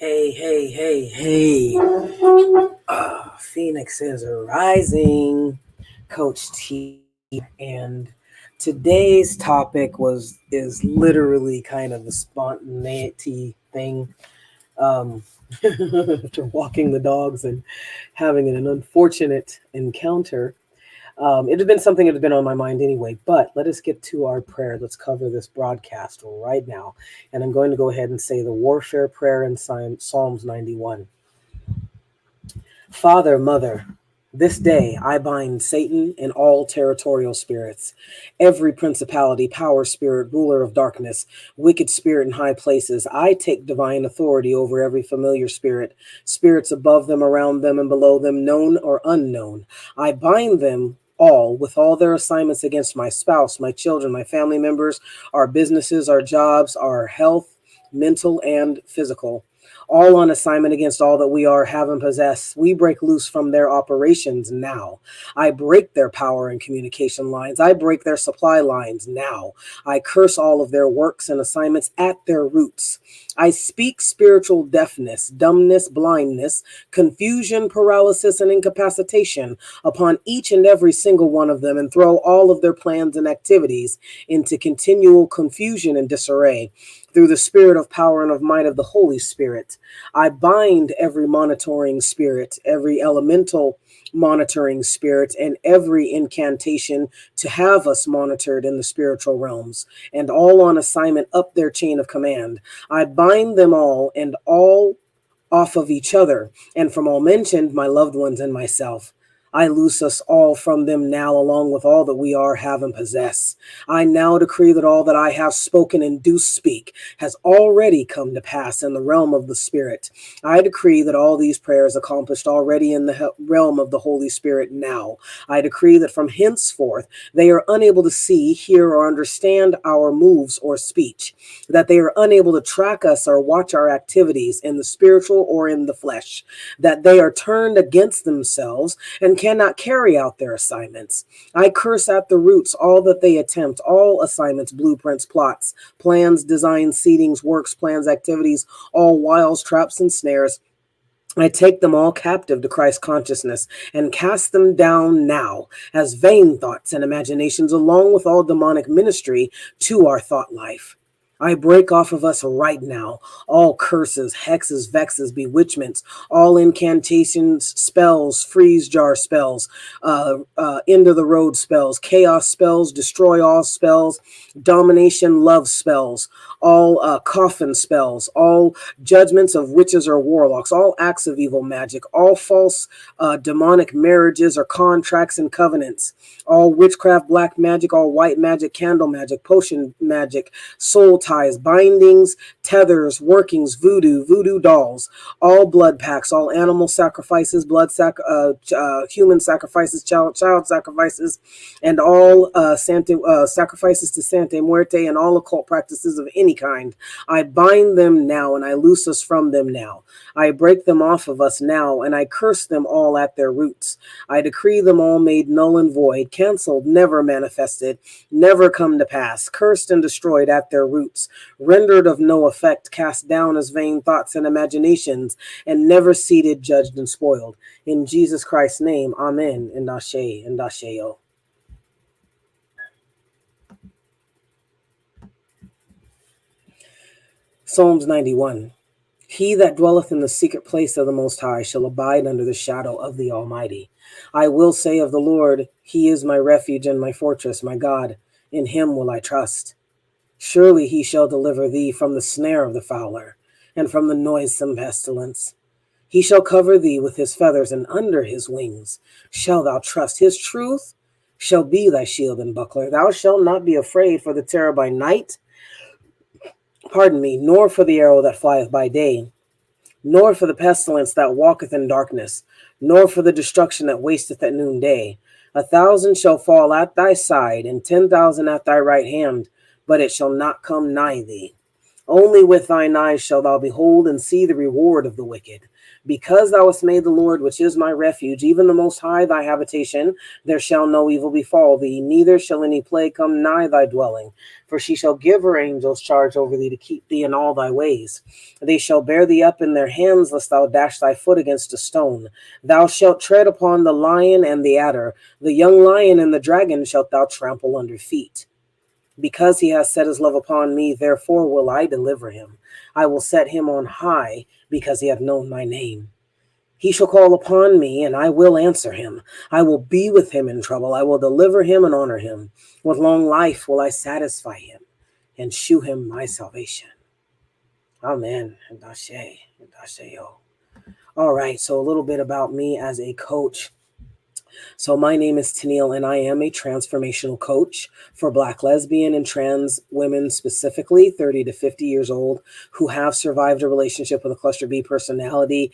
Hey, hey, hey, hey. Phoenix is rising. Coach T. And today's topic is literally kind of a spontaneity thing. Um, After walking the dogs and having an unfortunate encounter. It had been something that had been on my mind anyway, but let us get to our prayer. Let's cover this broadcast right now. And I'm going to go ahead and say the warfare prayer in Psalms 91. Father, Mother, this day I bind Satan and all territorial spirits, every principality, power, spirit, ruler of darkness, wicked spirit in high places. I take divine authority over every familiar spirit, spirits above them, around them, and below them, known or unknown. I bind them all with all their assignments against my spouse, my children, my family members, our businesses, our jobs, our health, mental and physical, all on assignment against all that we are, have, and possess. We break loose from their operations now. I break their power and communication lines. I break their supply lines now. I curse all of their works and assignments at their roots. I speak spiritual deafness, dumbness, blindness, confusion, paralysis, and incapacitation upon each and every single one of them, and throw all of their plans and activities into continual confusion and disarray. Through the spirit of power and of might of the Holy Spirit, I bind every monitoring spirit, every elemental monitoring spirit, and every incantation to have us monitored in the spiritual realms, and all on assignment up their chain of command. I bind them all and all off of each other, and from all mentioned, my loved ones and myself. I loose us all from them now, along with all that we are, have, and possess. I now decree that all that I have spoken and do speak has already come to pass in the realm of the Spirit. I decree that all these prayers accomplished already in the realm of the Holy Spirit now. I decree that from henceforth they are unable to see, hear, or understand our moves or speech, that they are unable to track us or watch our activities in the spiritual or in the flesh, that they are turned against themselves and cannot carry out their assignments. I curse at the roots all that they attempt, all assignments, blueprints, plots, plans, designs, seedings, works, plans, activities, all wiles, traps, and snares. I take them all captive to Christ consciousness and cast them down now as vain thoughts and imaginations, along with all demonic ministry to our thought life. I break off of us right now all curses, hexes, vexes, bewitchments, all incantations, spells, freeze jar spells, end of the road spells, chaos spells, destroy all spells, domination, love spells, all coffin spells, all judgments of witches or warlocks, all acts of evil magic, all false demonic marriages or contracts and covenants, all witchcraft, black magic, all white magic, candle magic, potion magic, soul ties, bindings, tethers, workings, voodoo dolls, all blood pacts, all animal sacrifices, human sacrifices, child sacrifices, and all sacrifices to Santa Muerte, and all occult practices of any kind. I bind them now, and I loose us from them now. I break them off of us now, and I curse them all at their roots. I decree them all made null and void, canceled, never manifested, never come to pass, cursed and destroyed at their roots, rendered of no effect, cast down as vain thoughts and imaginations, and never seated, judged, and spoiled. In Jesus Christ's name, amen, and ashe, and asheo. Psalms 91. He that dwelleth in the secret place of the Most High shall abide under the shadow of the Almighty. I will say of the Lord, He is my refuge and my fortress, my God. In Him will I trust. Surely He shall deliver thee from the snare of the fowler, and from the noisome pestilence. He shall cover thee with His feathers, and under His wings shalt thou trust. His truth shall be thy shield and buckler. Thou shalt not be afraid for the terror by night, nor for the arrow that flieth by day, nor for the pestilence that walketh in darkness, nor for the destruction that wasteth at noonday. 1,000 shall fall at thy side, and 10,000 at thy right hand, but it shall not come nigh thee. Only with thine eyes shalt thou behold and see the reward of the wicked. Because thou hast made the Lord, which is my refuge, even the Most High, thy habitation, there shall no evil befall thee, neither shall any plague come nigh thy dwelling. For she shall give her angels charge over thee to keep thee in all thy ways. They shall bear thee up in their hands, lest thou dash thy foot against a stone. Thou shalt tread upon the lion and the adder, the young lion and the dragon shalt thou trample under feet. Because he has set his love upon me, therefore will I deliver him. I will set him on high, because he hath known my name. He shall call upon me, and I will answer him. I will be with him in trouble. I will deliver him and honor him. With long life will I satisfy him, and shew him my salvation. Amen. And Dashe. And Dasheo. All right, so a little bit about me as a coach. So my name is Tennille, and I am a transformational coach for Black, lesbian, and trans women, specifically 30 to 50 years old, who have survived a relationship with a cluster B personality,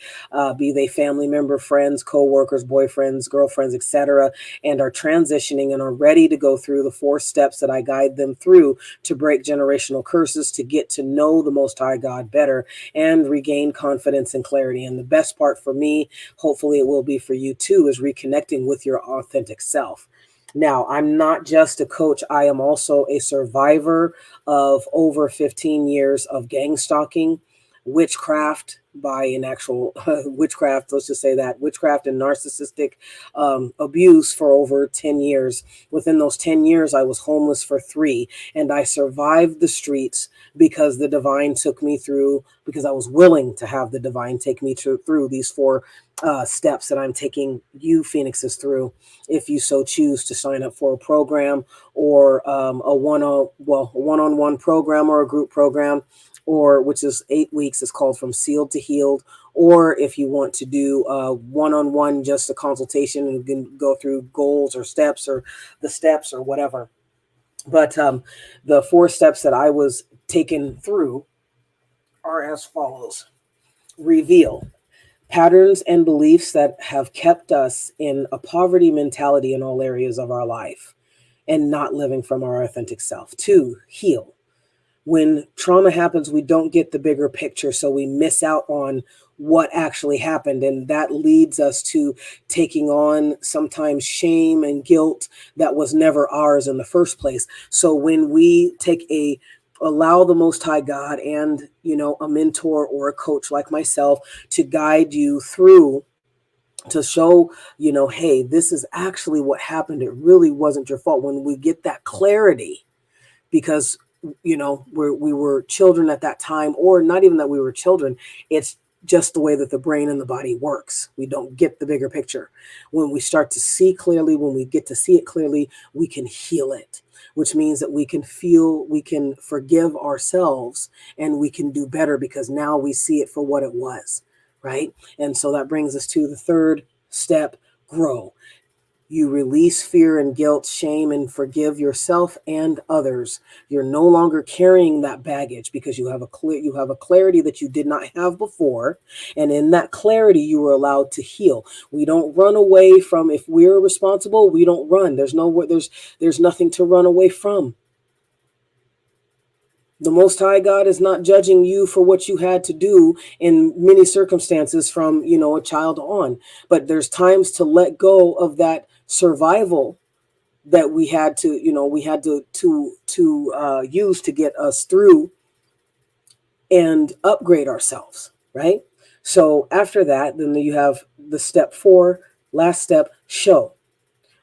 be they family member, friends, co-workers, boyfriends, girlfriends, etc., and are transitioning and are ready to go through the 4 steps that I guide them through to break generational curses, to get to know the Most High God better, and regain confidence and clarity. And the best part for me, hopefully it will be for you too, is reconnecting with your authentic self. Now, I'm not just a coach. I am also a survivor of over 15 years of gang stalking, witchcraft by an actual witchcraft, let's just say that, witchcraft and narcissistic abuse for over 10 years. Within those 10 years, I was homeless for 3, and I survived the streets because the divine took me through, because I was willing to have the divine take me through these 4 steps that I'm taking you phoenixes through, if you so choose to sign up for a program or a one-on-one program or a group program, or which is 8 weeks. It's called From Sealed to Healed. Or if you want to do one-on-one, just a consultation, and you can go through goals or steps or the steps or whatever. But the 4 steps that I was taken through are as follows. Reveal patterns and beliefs that have kept us in a poverty mentality in all areas of our life and not living from our authentic self. 2, heal. When trauma happens, we don't get the bigger picture, so we miss out on what actually happened, and that leads us to taking on sometimes shame and guilt that was never ours in the first place. So when we allow the Most High God and, a mentor or a coach like myself to guide you through, to show, hey, this is actually what happened. It really wasn't your fault. When we get that clarity, because we were children at that time, or not even that we were children, it's just the way that the brain and the body works. We don't get the bigger picture. When we start to see clearly, when we get to see it clearly, we can heal it, which means that we can forgive ourselves, and we can do better because now we see it for what it was, right? And so that brings us to the 3rd step, grow. You release fear and guilt, shame, and forgive yourself and others. You're no longer carrying that baggage because you have a clarity that you did not have before. And in that clarity, you were allowed to heal. We don't run away from, if we're responsible, we don't run. There's nothing to run away from. The Most High God is not judging you for what you had to do in many circumstances from, a child on. But there's times to let go of that survival that we had to use to get us through and upgrade ourselves, right? So after that, then you have the step 4, last step, show.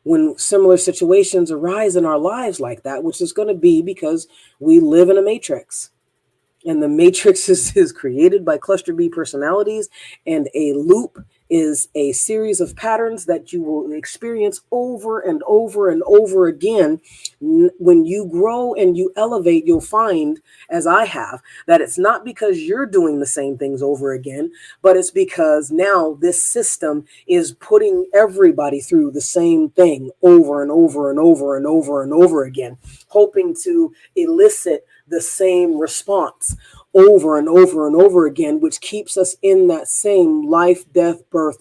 When similar situations arise in our lives like that, which is going to be because we live in a matrix. And the matrix is created by cluster B personalities, and a loop is a series of patterns that you will experience over and over and over again. When you grow and you elevate, you'll find, as I have, that it's not because you're doing the same things over again, but it's because now this system is putting everybody through the same thing over and over and over and over and over again, hoping to elicit the same response over and over and over again, which keeps us in that same life, death, birth,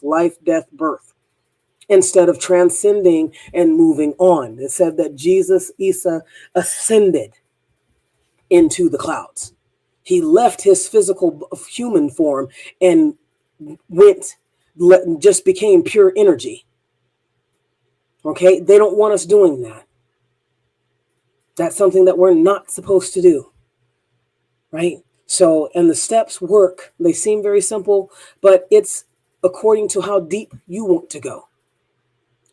instead of transcending and moving on. It said that Jesus, Isa, ascended into the clouds. He left his physical human form and went, just became pure energy. Okay, they don't want us doing that. That's something that we're not supposed to do, right? So, and the steps work. They seem very simple, but it's according to how deep you want to go.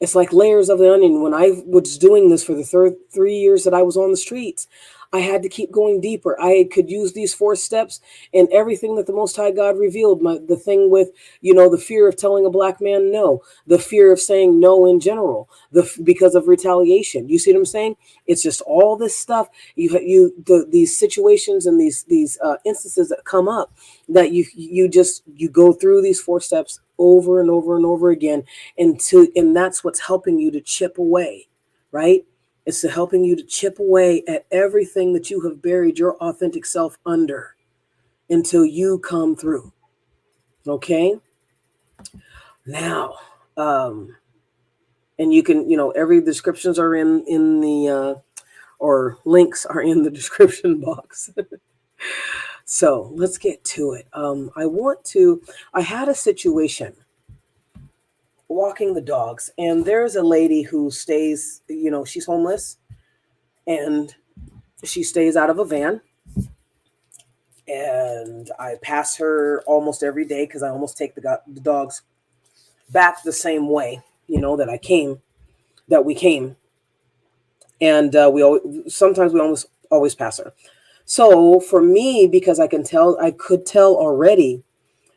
It's like layers of the onion. When I was doing this for the 3 years that I was on the streets, I had to keep going deeper. I could use these 4 steps and everything that the Most High God revealed. The thing with, the fear of telling a black man no, the fear of saying no in general, because of retaliation. You see what I'm saying? It's just all this stuff. These situations and these instances that come up, that you go through these 4 steps over and over and over again, and that's what's helping you to chip away, right? It's to helping you to chip away at everything that you have buried your authentic self under until you come through. Okay? Now, and you can, every descriptions are in the or links are in the description box. So let's get to it. I had a situation walking the dogs, and there's a lady who stays, she's homeless, and she stays out of a van, and I pass her almost every day because I almost take the dogs back the same way, that we came, and sometimes we almost always pass her. So for me, because I could tell already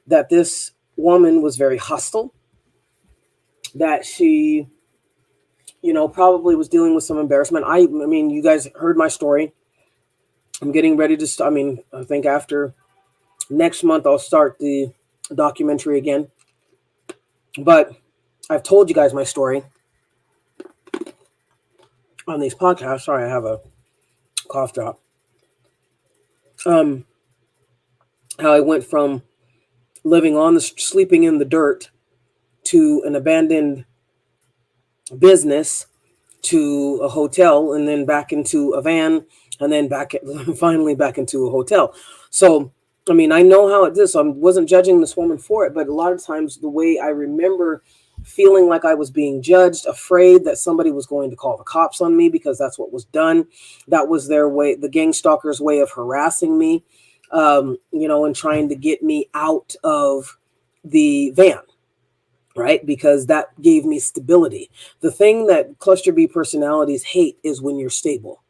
that this woman was very hostile, that she, probably was dealing with some embarrassment. I mean, you guys heard my story. I'm getting ready to I think after next month I'll start the documentary again. But I've told you guys my story on these podcasts. Sorry, I have a cough drop. How I went from sleeping in the dirt to an abandoned business to a hotel, and then back into a van, and then finally back into a hotel. So, I mean, I know how it is. So I wasn't judging this woman for it, but a lot of times the way I remember feeling like I was being judged, afraid that somebody was going to call the cops on me because that's what was done. That was their way, the gang stalkers' way of harassing me, and trying to get me out of the van. Right? Because that gave me stability. The thing that cluster B personalities hate is when you're stable.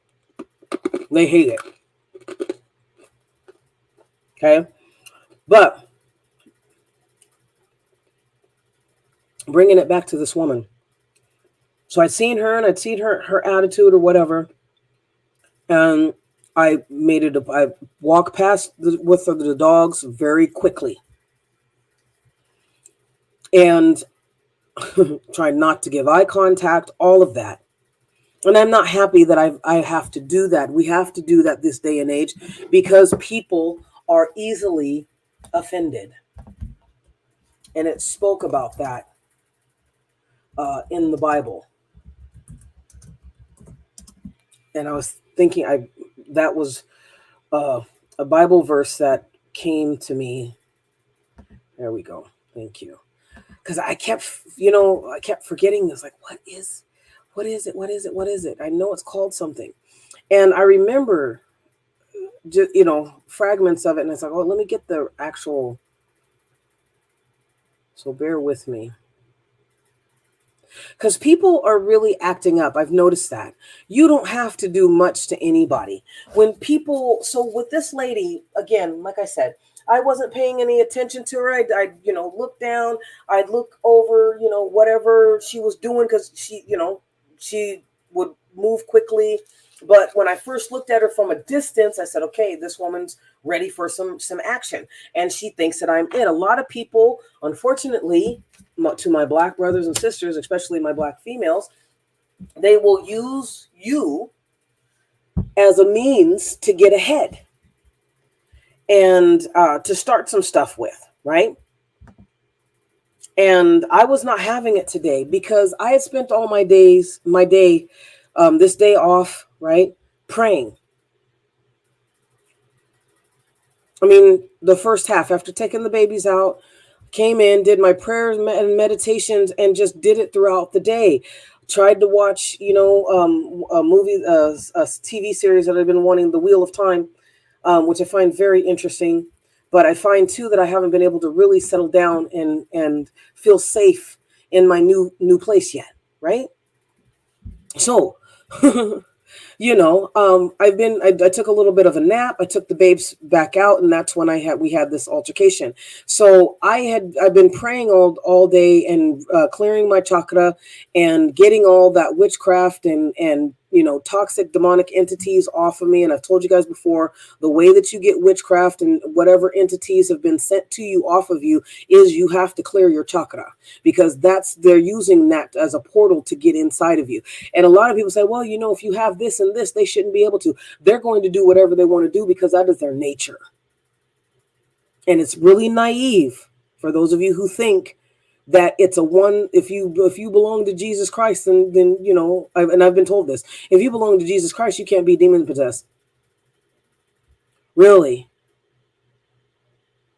They hate it. Okay? But bringing it back to this woman. So I'd seen her, and I'd seen her attitude or whatever. And I walked past with the dogs very quickly. And tried not to give eye contact, all of that. And I'm not happy that I have to do that. We have to do that this day and age because people are easily offended. And it spoke about that in the Bible. And I was thinking that was a Bible verse that came to me. There we go. Thank you. Because I kept forgetting. I was like, what is it? I know it's called something. And I remember just, fragments of it. And it's like, oh, let me get the actual. So bear with me. Because people are really acting up. I've noticed that. You don't have to do much to anybody. So with this lady, again, like I said, I wasn't paying any attention to her. I'd look down. I'd look over, whatever she was doing because she would move quickly. But when I first looked at her from a distance, I said, okay, this woman's ready for some action. And she thinks that I'm it. A lot of people, unfortunately, to my black brothers and sisters, especially my black females, they will use you as a means to get ahead and to start some stuff with, right? And I was not having it today because I had spent all my day, this day off, right, praying. I mean, the first half, after taking the babies out, Came in, did my prayers and meditations, and just did it throughout the day. Tried to watch, a movie, a TV series that I've been wanting, The Wheel of Time, which I find very interesting. But I find too that I haven't been able to really settle down and feel safe in my new place yet, right? So, I took a little bit of a nap. I took the babes back out, and that's when we had this altercation. So I've been praying all day and clearing my chakra and getting all that witchcraft and toxic demonic entities off of me. And I've told you guys before, the way that you get witchcraft and whatever entities have been sent to you off of you is you have to clear your chakra, because they're using that as a portal to get inside of you. And a lot of people say, well, if you have this and this, they shouldn't be able to. They're going to do whatever they want to do because that is their nature. And it's really naive for those of you who think that it's a one. If you belong to Jesus Christ, then I've been told this. If you belong to Jesus Christ, you can't be demon possessed. Really?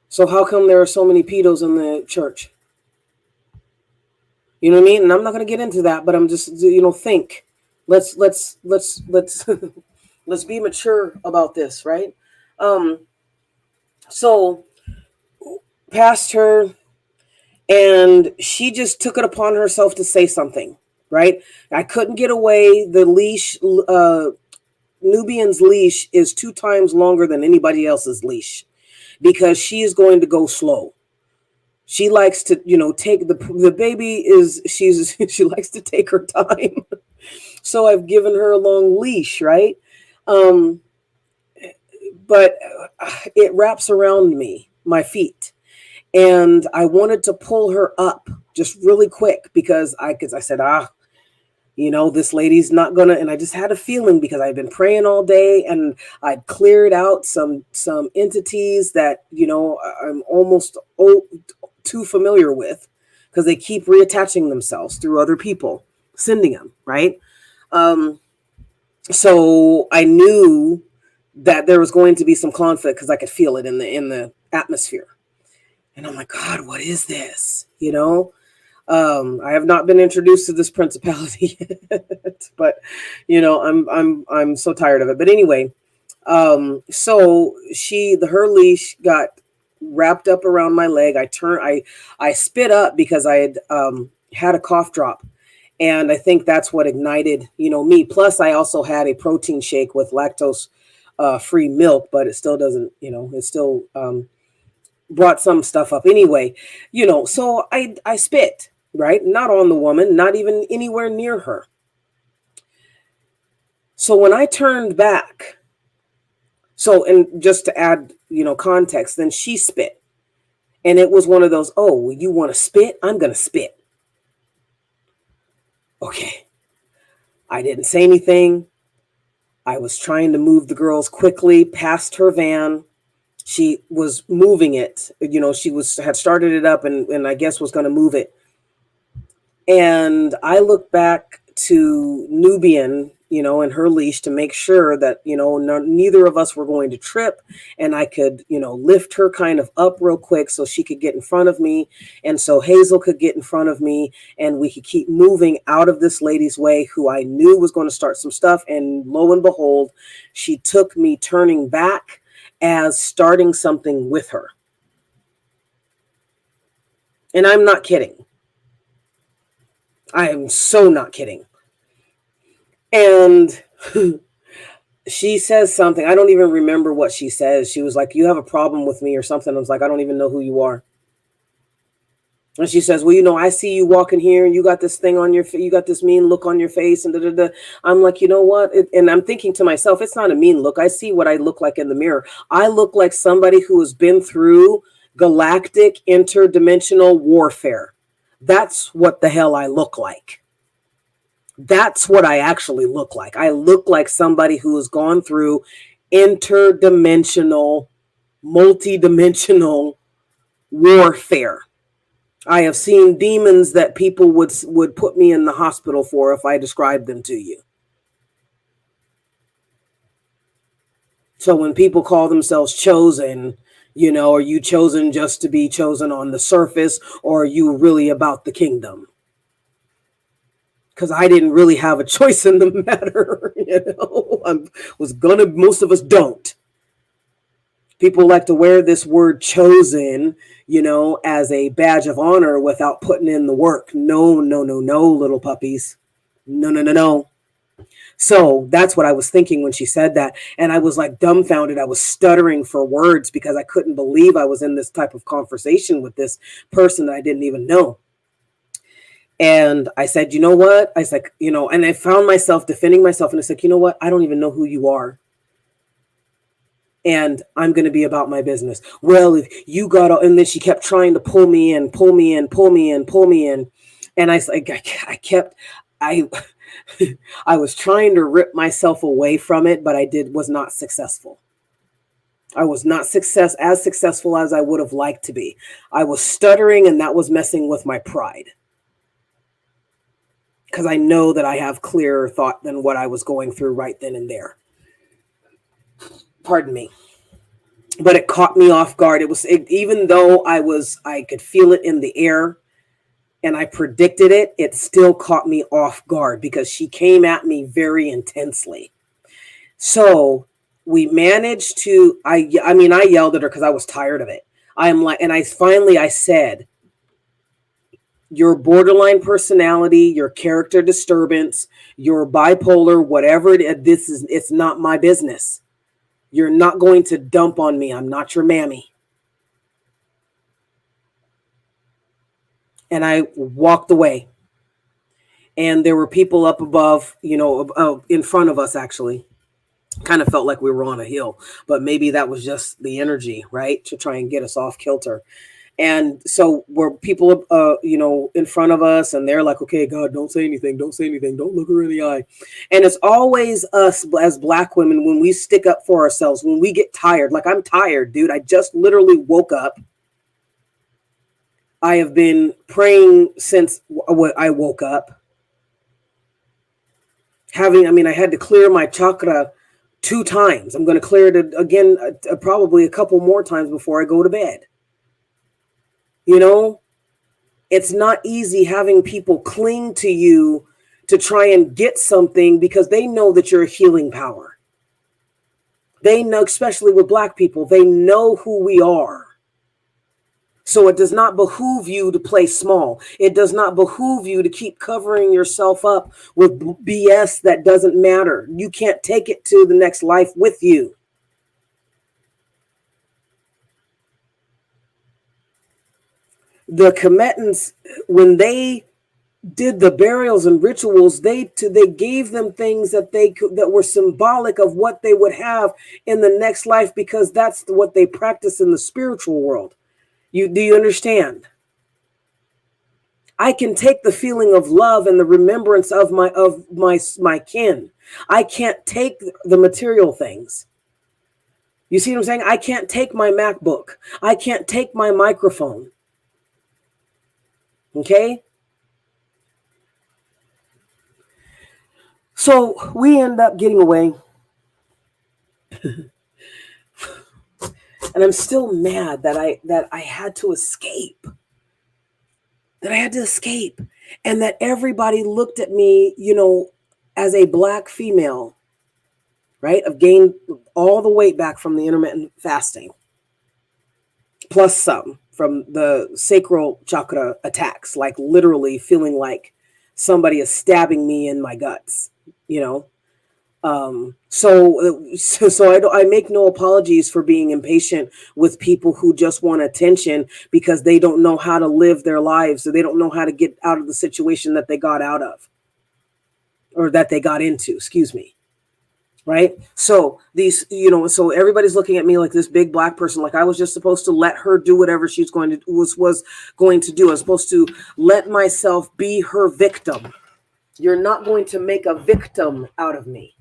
So how come there are so many pedos in the church? You know what I mean? And I'm not going to get into that, but I'm just think. Let's let's be mature about this, right? So past her, and she just took it upon herself to say something, right? I couldn't get away. The leash, Nubian's leash is 2 times longer than anybody else's leash, because she is going to go slow. She likes to, take the baby she likes to take her time. So I've given her a long leash, right? But it wraps around my feet. And I wanted to pull her up just really quick because I said, this lady's not gonna, and I just had a feeling because I'd been praying all day and I'd cleared out some entities that, I'm almost too familiar with, because they keep reattaching themselves through other people, sending them, right? So I knew that there was going to be some conflict because I could feel it in the atmosphere. And I'm like, God, what is this? I have not been introduced to this principality yet, but I'm so tired of it. But anyway, so her leash got wrapped up around my leg. I spit up because I had had a cough drop, and I think that's what ignited me. Plus, I also had a protein shake with lactose free milk, but it still doesn't, it still brought some stuff up anyway. So I spit, right? Not on the woman, not even anywhere near her. So when I turned back, and just to add, context, then she spit. And it was one of those, oh, you want to spit? I'm going to spit. Okay. I didn't say anything. I was trying to move the girls quickly past her van. She was moving it. She had started it up and I guess was going to move it. And I looked back to Nubian, and her leash to make sure that, neither of us were going to trip, and I could, lift her kind of up real quick so she could get in front of me. And so Hazel could get in front of me and we could keep moving out of this lady's way, who I knew was going to start some stuff. And lo and behold, she took me turning back as starting something with her. And I'm not kidding. I am so not kidding. And she says something. I don't even remember what she says. She was like, you have a problem with me or something. I was like, I don't even know who you are. And she says, well, I see you walking here and you got this thing on your face. You got this mean look on your face. And I'm like, you know what? And I'm thinking to myself, it's not a mean look. I see what I look like in the mirror. I look like somebody who has been through galactic interdimensional warfare. That's what the hell I look like. That's what I actually look like. I look like somebody who has gone through interdimensional, multidimensional warfare. I have seen demons that people would put me in the hospital for if I described them to you. So when people call themselves chosen, Are you chosen just to be chosen on the surface, or are you really about the kingdom? Because I didn't really have a choice in the matter. Most of us don't. People like to wear this word chosen, as a badge of honor without putting in the work. No, no, no, no, little puppies. No, no, no, no. So that's what I was thinking when she said that. And I was like dumbfounded. I was stuttering for words because I couldn't believe I was in this type of conversation with this person that I didn't even know. And I said, you know what? I was like, and I found myself defending myself. And I said, you know what? I don't even know who you are. And I'm going to be about my business. Well, if you got, and then she kept trying to pull me in, pull me in, pull me in, pull me in. And I I was trying to rip myself away from it, but was not successful. I was not as successful as I would have liked to be. I was stuttering, and that was messing with my pride. Because I know that I have clearer thought than what I was going through right then and there. Pardon me. But it caught me off guard. Even though I could feel it in the air and I predicted it, it still caught me off guard because she came at me very intensely. So we managed to, I yelled at her because I was tired of it. I said, your borderline personality, your character disturbance, your bipolar, whatever it's not my business. You're not going to dump on me. I'm not your mammy. And I walked away. And there were people up above, in front of us, actually. Kind of felt like we were on a hill, but maybe that was just the energy, right? To try and get us off kilter. And so were people, in front of us, and they're like, okay, God, don't say anything. Don't say anything. Don't look her in the eye. And it's always us as Black women, when we stick up for ourselves, when we get tired. Like, I'm tired, dude. I just literally woke up. I have been praying since I woke up. I had to clear my chakra 2 times. I'm going to clear it again, probably a couple more times before I go to bed. It's not easy having people cling to you to try and get something because they know that you're a healing power. They know, especially with Black people, they know who we are. So it does not behoove you to play small. It does not behoove you to keep covering yourself up with BS that doesn't matter. You can't take it to the next life with you. The Commetants, when they did the burials and rituals, they gave them things that were symbolic of what they would have in the next life, because that's what they practice in the spiritual world. Do you understand? I can take the feeling of love and the remembrance of my kin. I can't take the material things. You see what I'm saying? I can't take my MacBook. I can't take my microphone. Okay? So we end up getting away. And I'm still mad that I had to escape. That I had to escape. And that everybody looked at me, as a Black female, right? I've gained all the weight back from the intermittent fasting, plus some from the sacral chakra attacks, like literally feeling like somebody is stabbing me in my guts, So I make no apologies for being impatient with people who just want attention because they don't know how to live their lives, or they don't know how to get out of the situation that they got out of, or that they got into, excuse me. Right? So so everybody's looking at me like this big Black person, like I was just supposed to let her do whatever she's going to was going to do. I was supposed to let myself be her victim. You're not going to make a victim out of me.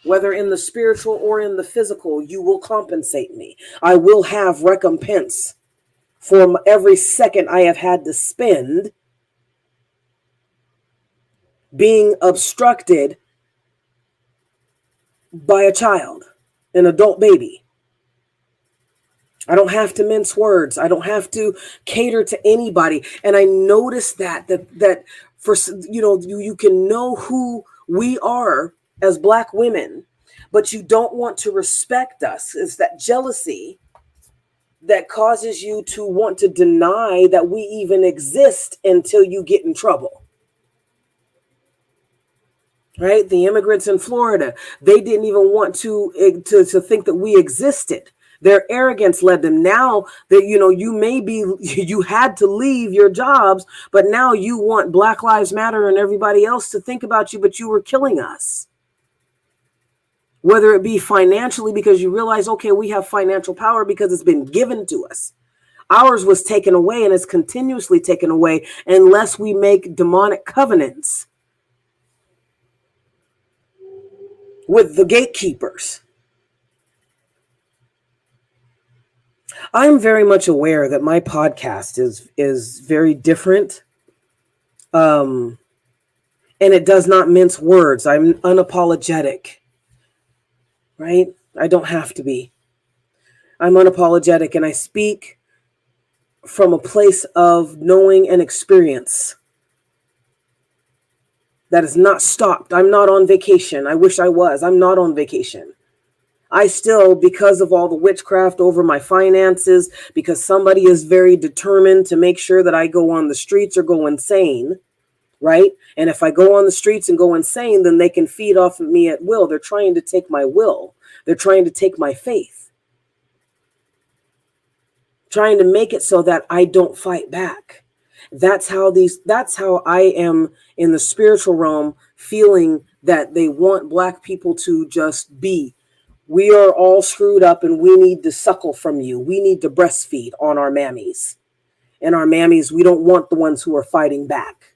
Whether in the spiritual or in the physical, you will compensate me. I will have recompense for every second I have had to spend being obstructed by a child, an adult baby. I don't have to mince words. I don't have to cater to anybody. And I noticed that for, you can know who we are as Black women, but you don't want to respect us. It's that jealousy that causes you to want to deny that we even exist until you get in trouble. Right? The immigrants in Florida, they didn't even want to think that we existed. Their arrogance led them. Now that you had to leave your jobs, but now you want Black Lives Matter and everybody else to think about you, but you were killing us. Whether it be financially, because you realize, okay, we have financial power because it's been given to us. Ours was taken away, and it's continuously taken away unless we make demonic covenants with the gatekeepers. I'm very much aware that my podcast is very different. And it does not mince words. I'm unapologetic. Right? I don't have to be. I'm unapologetic, and I speak from a place of knowing and experience that is not stopped. I'm not on vacation. I wish I was. I'm not on vacation. I still, because of all the witchcraft over my finances, because somebody is very determined to make sure that I go on the streets or go insane, right? And if I go on the streets and go insane, then they can feed off of me at will. They're trying to take my will. They're trying to take my faith. Trying to make it so that I don't fight back. That's how I am in the spiritual realm, feeling that they want Black people to just be. We are all screwed up and we need to suckle from you. We need to breastfeed on our mammies. And our mammies, we don't want the ones who are fighting back.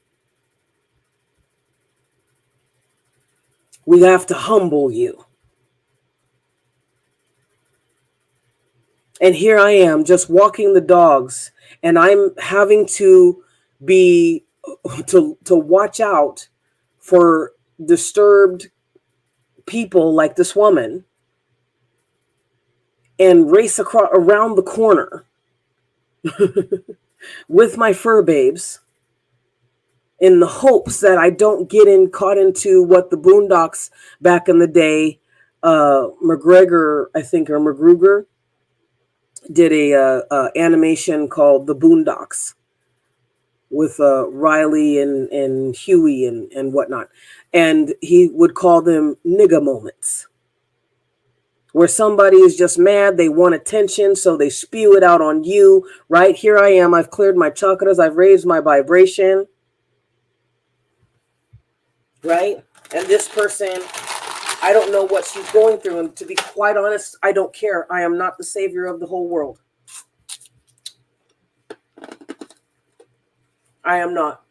We have to humble you. And here I am just walking the dogs, and I'm having to watch out for disturbed people like this woman and race around the corner with my fur babes in the hopes that I don't get caught into what the Boondocks back in the day, McGregor, I think, or McGruger, did a animation called The Boondocks with Riley and Huey and whatnot. And he would call them nigga moments, where somebody is just mad, they want attention, so they spew it out on you. Right? Here I am. I've cleared my chakras. I've raised my vibration. Right? And this person, I don't know what she's going through. And to be quite honest, I don't care. I am not the savior of the whole world. I am not.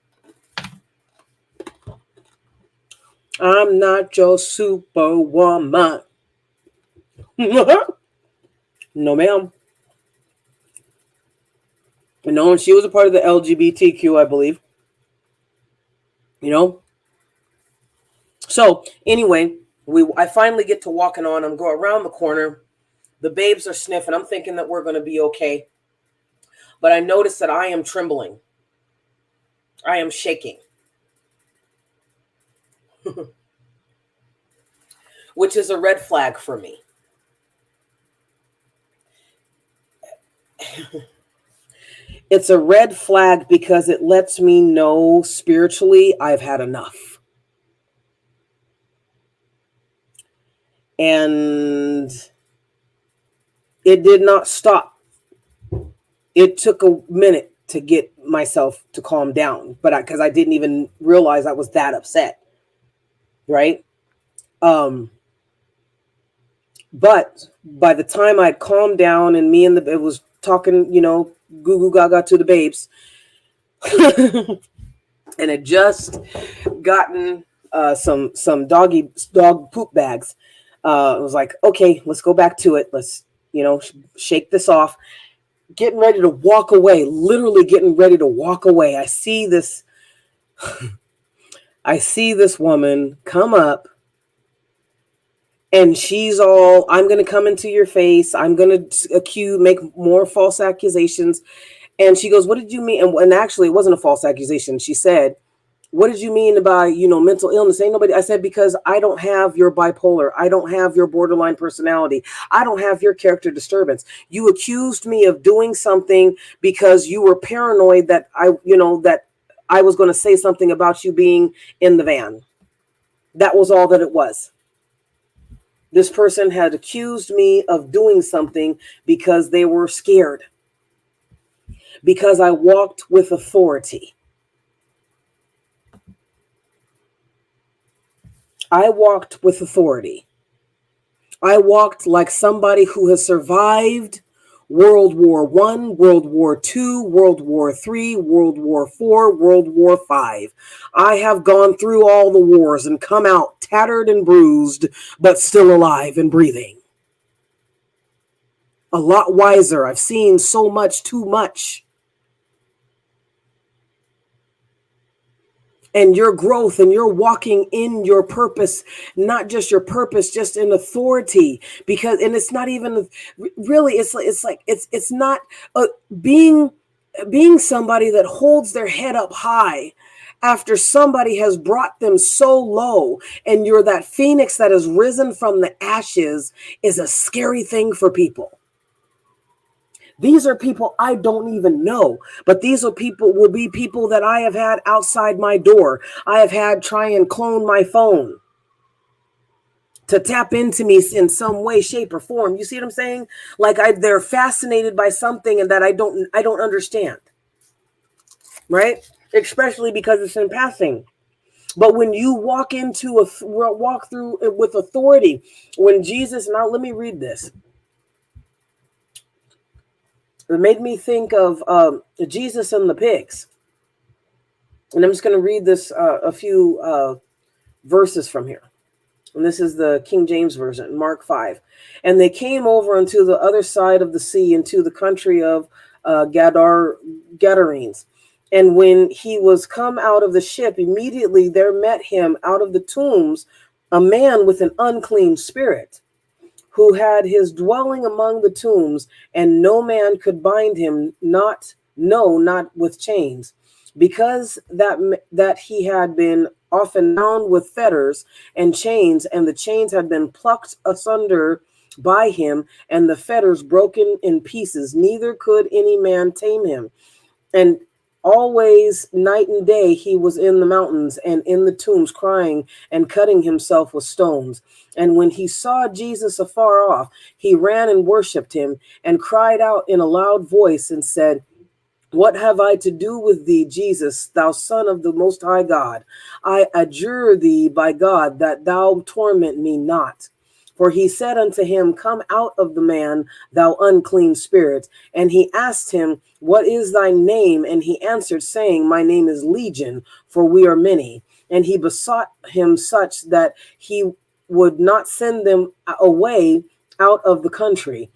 I'm not your superwoman. No, ma'am. No, and she was a part of the LGBTQ, I believe. So anyway, I finally get to walking on. I'm going around the corner. The babes are sniffing. I'm thinking that we're going to be okay. But I notice that I am trembling. I am shaking. Which is a red flag for me. It's a red flag because it lets me know spiritually I've had enough. And it did not stop. It took a minute to get myself to calm down, but because I didn't even realize I was that upset. Right? But by the time I'd calmed down and it was talking, goo goo gaga to the babes, and it just gotten some dog poop bags. It was like, okay, let's go back to it. Let's, shake this off. Getting ready to walk away, literally getting ready to walk away. I see this woman come up And she's all, I'm going to come into your face. I'm going to make more false accusations. And she goes, what did you mean? And actually, it wasn't a false accusation. She said, what did you mean by, mental illness? Ain't nobody. I said, because I don't have your bipolar. I don't have your borderline personality. I don't have your character disturbance. You accused me of doing something because you were paranoid that I was going to say something about you being in the van. That was all that it was. This person had accused me of doing something because they were scared, because I walked with authority. I walked with authority. I walked like somebody who has survived World War I, World War II, World War III, World War IV, World War V. I have gone through all the wars and come out tattered and bruised, but still alive and breathing. A lot wiser. I've seen so much, too much. And your growth and you're walking in your purpose, not just your purpose, just in authority. Because, and it's not even really, it's not being somebody that holds their head up high after somebody has brought them so low, and you're that phoenix that has risen from the ashes, is a scary thing for people. These are people I don't even know, but these are will be people that I have had outside my door. I have had try and clone my phone to tap into me in some way, shape, or form. You see what I'm saying? Like they're fascinated by something and that I don't understand. Right? Especially because it's in passing. But when you walk walk through it with authority, when Jesus, now let me read this. It made me think of Jesus and the pigs. And I'm just going to read this a few verses from here. And this is the King James Version, Mark 5. And they came over unto the other side of the sea, into the country of Gadarenes. And when he was come out of the ship, immediately there met him out of the tombs a man with an unclean spirit, who had his dwelling among the tombs, and no man could bind him, not with chains, because that he had been often bound with fetters and chains, and the chains had been plucked asunder by him, and the fetters broken in pieces. Neither could any man tame him. And always night and day he was in the mountains and in the tombs, crying and cutting himself with stones. And when he saw Jesus afar off, he ran and worshipped him, and cried out in a loud voice and said, what have I to do with thee, Jesus, thou Son of the Most High God? I adjure thee by God that thou torment me not. For he said unto him, come out of the man, thou unclean spirit. And he asked him, what is thy name? And he answered, saying, my name is Legion, for we are many. And he besought him such that he would not send them away out of the country.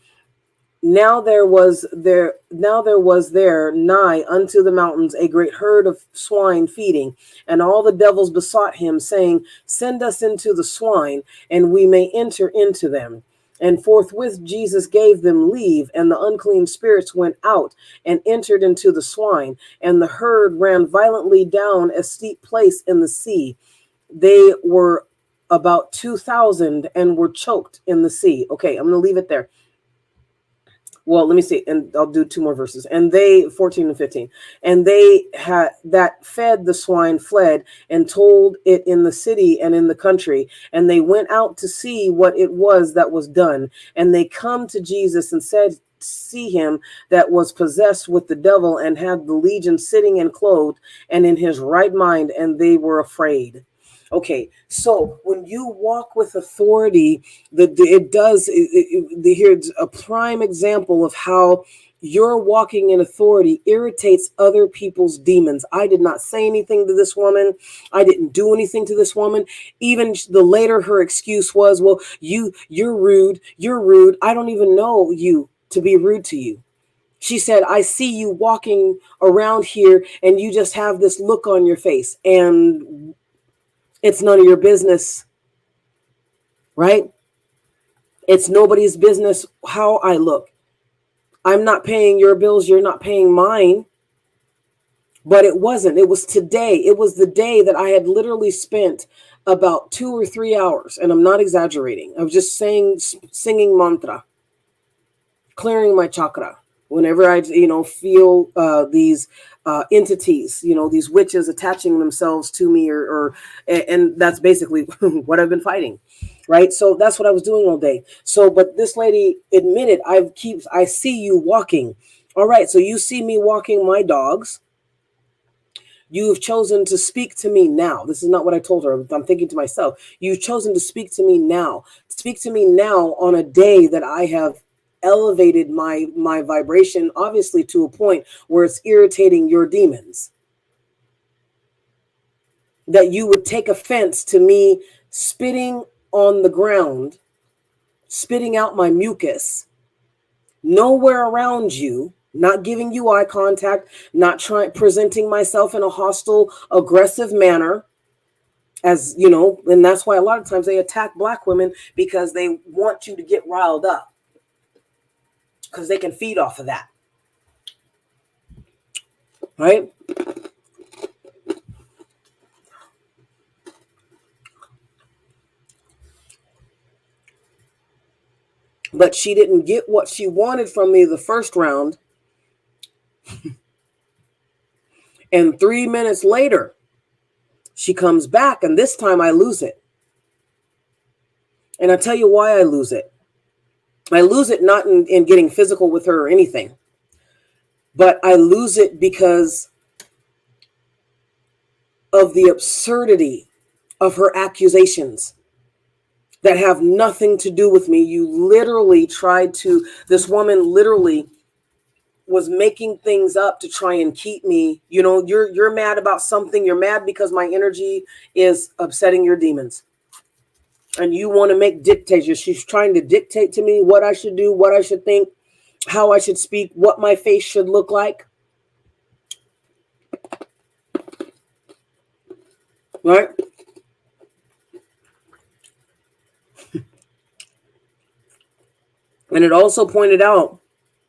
Now there was there nigh unto the mountains a great herd of swine feeding, and all the devils besought him, saying, send us into the swine, and we may enter into them. And forthwith Jesus gave them leave, and the unclean spirits went out and entered into the swine, and the herd ran violently down a steep place in the sea. They were about 2,000 and were choked in the sea. Okay, I'm going to leave it there. Well, let me see, and I'll do two more verses. And they, 14 and 15, and they had that fed the swine fled and told it in the city and in the country. And they went out to see what it was that was done. And they come to Jesus and said, see him that was possessed with the devil and had the legion sitting and clothed and in his right mind, and they were afraid. Okay, so when you walk with authority, here's a prime example of how your walking in authority irritates other people's demons. I did not say anything to this woman. I didn't do anything to this woman. Even the later her excuse was, well, you're rude. You're rude. I don't even know you to be rude to you. She said, I see you walking around here and you just have this look on your face, and it's none of your business, right? It's nobody's business how I look. I'm not paying your bills. You're not paying mine. But it wasn't. It was today. It was the day that I had literally spent about 2 or 3 hours. And I'm not exaggerating. I was just singing mantra, clearing my chakra. Whenever I, feel these entities, these witches attaching themselves to me, and that's basically what I've been fighting, right? So that's what I was doing all day. So, but this lady admitted, I see you walking. All right, so you see me walking my dogs. You've chosen to speak to me now. This is not what I told her. I'm thinking to myself, you've chosen to speak to me now. Speak to me now on a day that I have elevated my vibration, obviously to a point where it's irritating your demons. That you would take offense to me spitting on the ground, spitting out my mucus, nowhere around you, not giving you eye contact, not presenting myself in a hostile, aggressive manner, as you know, and that's why a lot of times they attack Black women, because they want you to get riled up, because they can feed off of that, right? But she didn't get what she wanted from me the first round. And 3 minutes later, she comes back, and this time I lose it. And I'll tell you why I lose it. I lose it not in getting physical with her or anything, but I lose it because of the absurdity of her accusations that have nothing to do with me. You literally this woman literally was making things up to try and keep me. You're mad about something. You're mad because my energy is upsetting your demons. And you want to make dictators. She's trying to dictate to me what I should do, what I should think, how I should speak, what my face should look like. Right? And it also pointed out,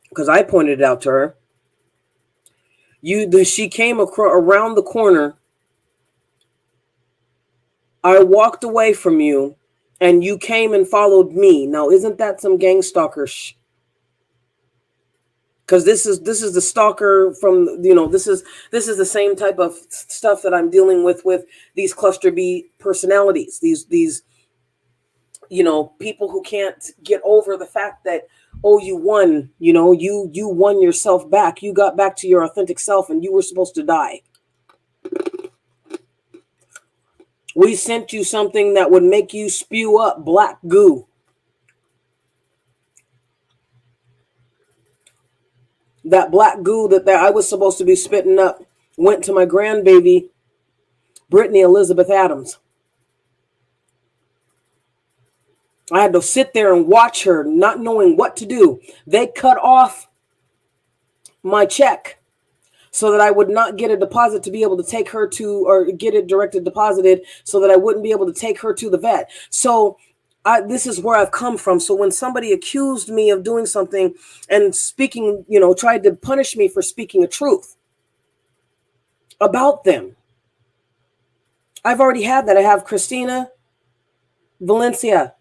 because I pointed it out to her, she came around the corner. I walked away from you, and you came and followed me. Now, isn't that some gang stalker because this is the stalker from, this is the same type of stuff that I'm dealing with these cluster B personalities, these people who can't get over the fact that, oh, you won, you won yourself back, you got back to your authentic self, and you were supposed to die. We sent you something that would make you spew up black goo. That black goo that I was supposed to be spitting up went to my grandbaby, Brittany Elizabeth Adams. I had to sit there and watch her, not knowing what to do. They cut off my check so that I would not get a deposit to be able to take her to, or get it directed deposited, so that I wouldn't be able to take her to the vet. So this is where I've come from. So when somebody accused me of doing something and speaking, tried to punish me for speaking a truth about them, I've already had that. I have Christy Valencia.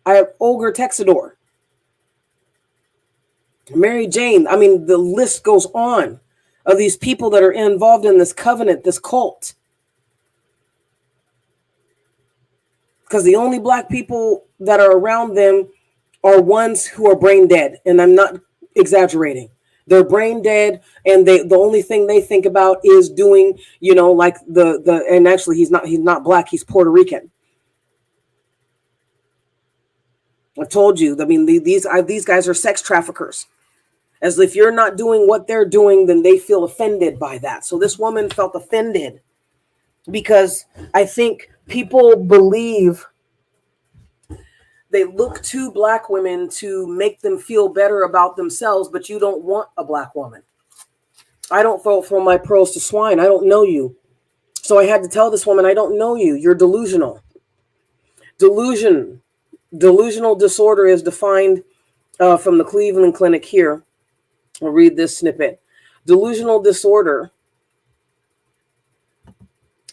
I have Olga Texador, Mary Jane. I mean, the list goes on of these people that are involved in this covenant, this cult. Because the only black people that are around them are ones who are brain dead. And I'm not exaggerating. They're brain dead, and the only thing they think about is doing, like and actually he's not black, he's Puerto Rican. I told you, I mean, these guys are sex traffickers. As if you're not doing what they're doing, then they feel offended by that. So this woman felt offended because I think people believe they look to black women to make them feel better about themselves, but you don't want a black woman. I don't throw my pearls to swine. I don't know you. So I had to tell this woman, I don't know you. You're delusional. Delusion Delusional disorder is defined from the Cleveland Clinic here. I'll read this snippet. Delusional disorder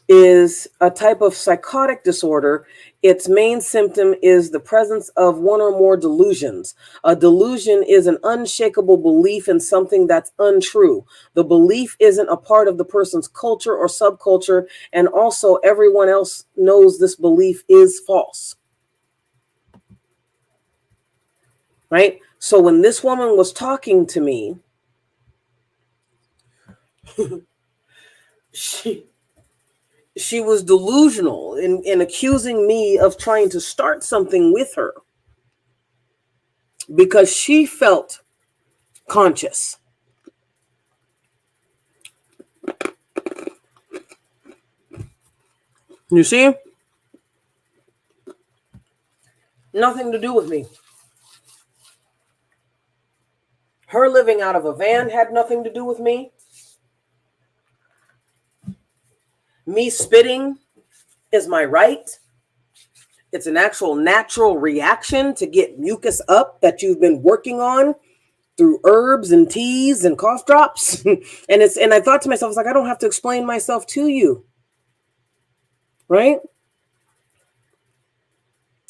is a type of psychotic disorder. Its main symptom is the presence of one or more delusions. A delusion is an unshakable belief in something that's untrue. The belief isn't a part of the person's culture or subculture, and also everyone else knows this belief is false. Right? So when this woman was talking to me, she was delusional in accusing me of trying to start something with her because she felt conscious. You see? Nothing to do with me. Her living out of a van had nothing to do with me. Me spitting is my right. It's an actual natural reaction to get mucus up that you've been working on through herbs and teas and cough drops. and I thought to myself, I was like, I don't have to explain myself to you. Right?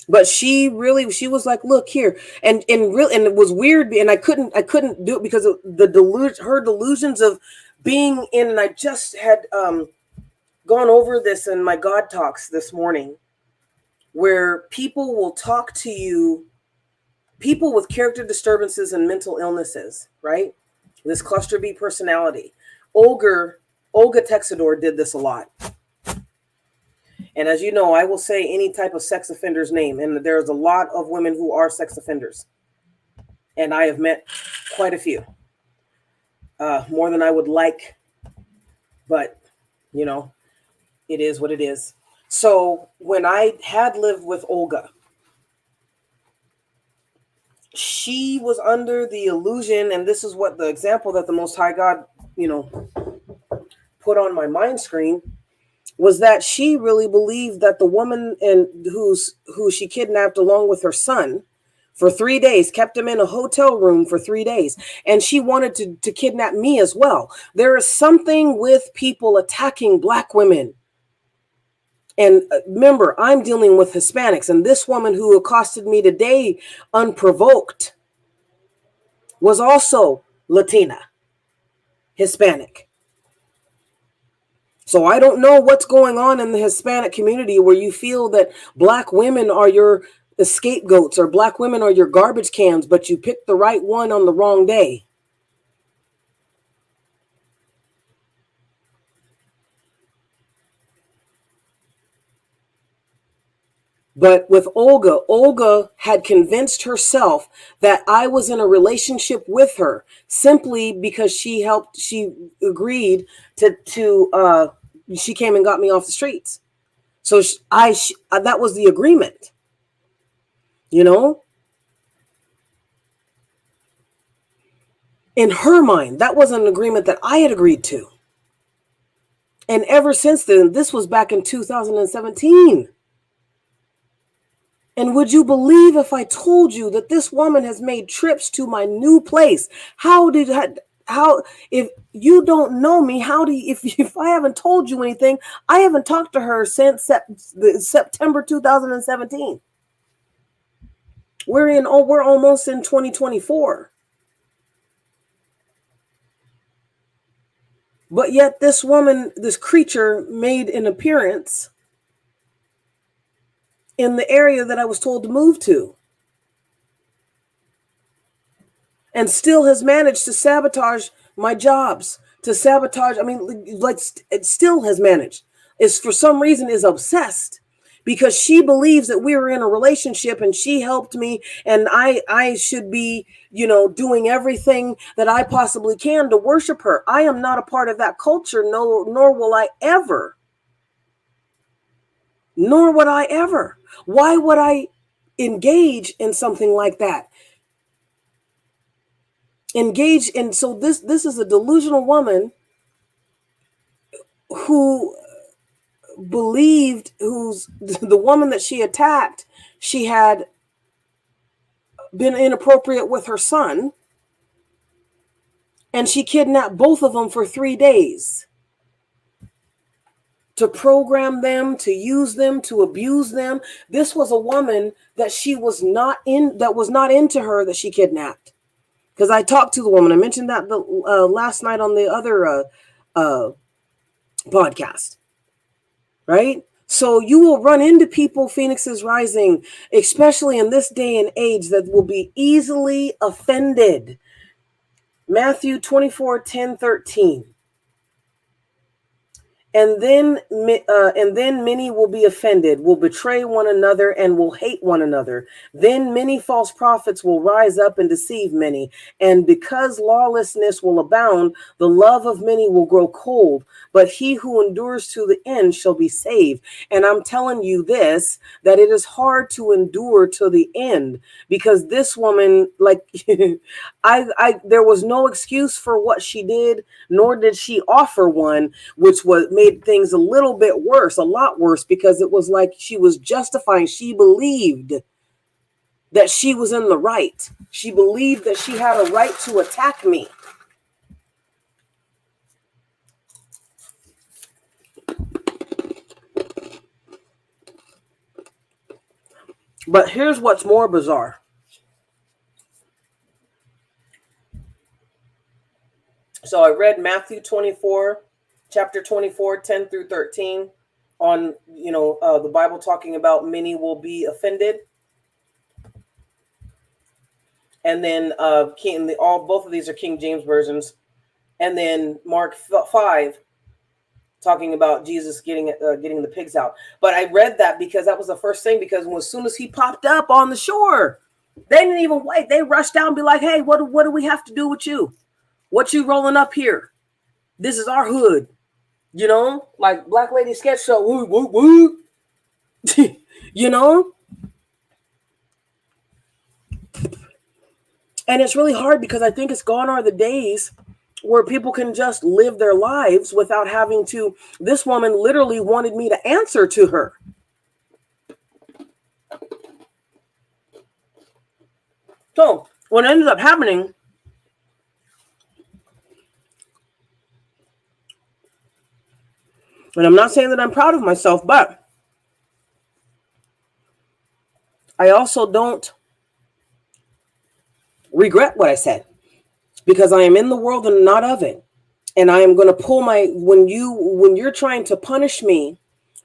But she was like, look here. And it was weird, and I couldn't do it because of her delusions of being in, and I just had gone over this in my God Talks this morning, where people will talk to you, people with character disturbances and mental illnesses, right? This cluster B personality. Olga Texador did this a lot. And as you know, I will say any type of sex offender's name. And there's a lot of women who are sex offenders. And I have met quite a few. More than I would like. But, you know, it is what it is. So when I had lived with Olga, she was under the illusion, and this is what the example that the Most High God, put on my mind screen, was that she really believed that the woman who she kidnapped along with her son for 3 days, kept him in a hotel room for 3 days, and she wanted to kidnap me as well. There is something with people attacking Black women. And remember, I'm dealing with Hispanics, and this woman who accosted me today unprovoked was also Latina, Hispanic. So I don't know what's going on in the Hispanic community where you feel that Black women are your scapegoats or Black women are your garbage cans, but you picked the right one on the wrong day. But with Olga had convinced herself that I was in a relationship with her simply because she agreed to she came and got me off the streets. So that was the agreement, in her mind. That was an agreement that I had agreed to. And ever since then, this was back in 2017. And would you believe if I told you that this woman has made trips to my new place? If you don't know me, if I haven't told you anything, I haven't talked to her since September 2017. We're almost in 2024. But yet this woman, this creature, made an appearance in the area that I was told to move to. And still has managed to sabotage my jobs, it still has managed. Is for some reason is obsessed because she believes that we were in a relationship and she helped me and I should be, doing everything that I possibly can to worship her. I am not a part of that culture, nor will I ever. Nor would I ever. Why would I engage in something like that? So this is a delusional woman who believed, who's the woman that she attacked, she had been inappropriate with her son, and she kidnapped both of them for 3 days to program them, to use them, to abuse them. This was a woman that was not into her, that she kidnapped. Because I talked to the woman. I mentioned that last night on the other podcast, right? So you will run into people, Phoenixes rising, especially in this day and age, that will be easily offended. Matthew 24:10-13. And then many will be offended, will betray one another, and will hate one another. Then many false prophets will rise up and deceive many. And because lawlessness will abound, the love of many will grow cold. But he who endures to the end shall be saved. And I'm telling you this, that it is hard to endure to the end, because this woman, like, there was no excuse for what she did, nor did she offer one, which made things a little bit worse, a lot worse, because it was like she was justifying. She believed that she was in the right. She believed that she had a right to attack me. But here's what's more bizarre. So I read Matthew 24, chapter 24, 10-13, on, the Bible talking about many will be offended. And then both of these are King James versions. And then Mark 5, talking about Jesus getting the pigs out. But I read that because that was the first thing, because as soon as he popped up on the shore, they didn't even wait. They rushed down and be like, hey, what do we have to do with you? What you rolling up here? This is our hood. Like Black Lady Sketch Show. Woo, woo, woo. And it's really hard, because I think it's gone are the days where people can just live their lives without having to. This woman literally wanted me to answer to her. So what ended up happening, and I'm not saying that I'm proud of myself, but I also don't regret what I said, because I am in the world and not of it. And I am going to pull when you're trying to punish me,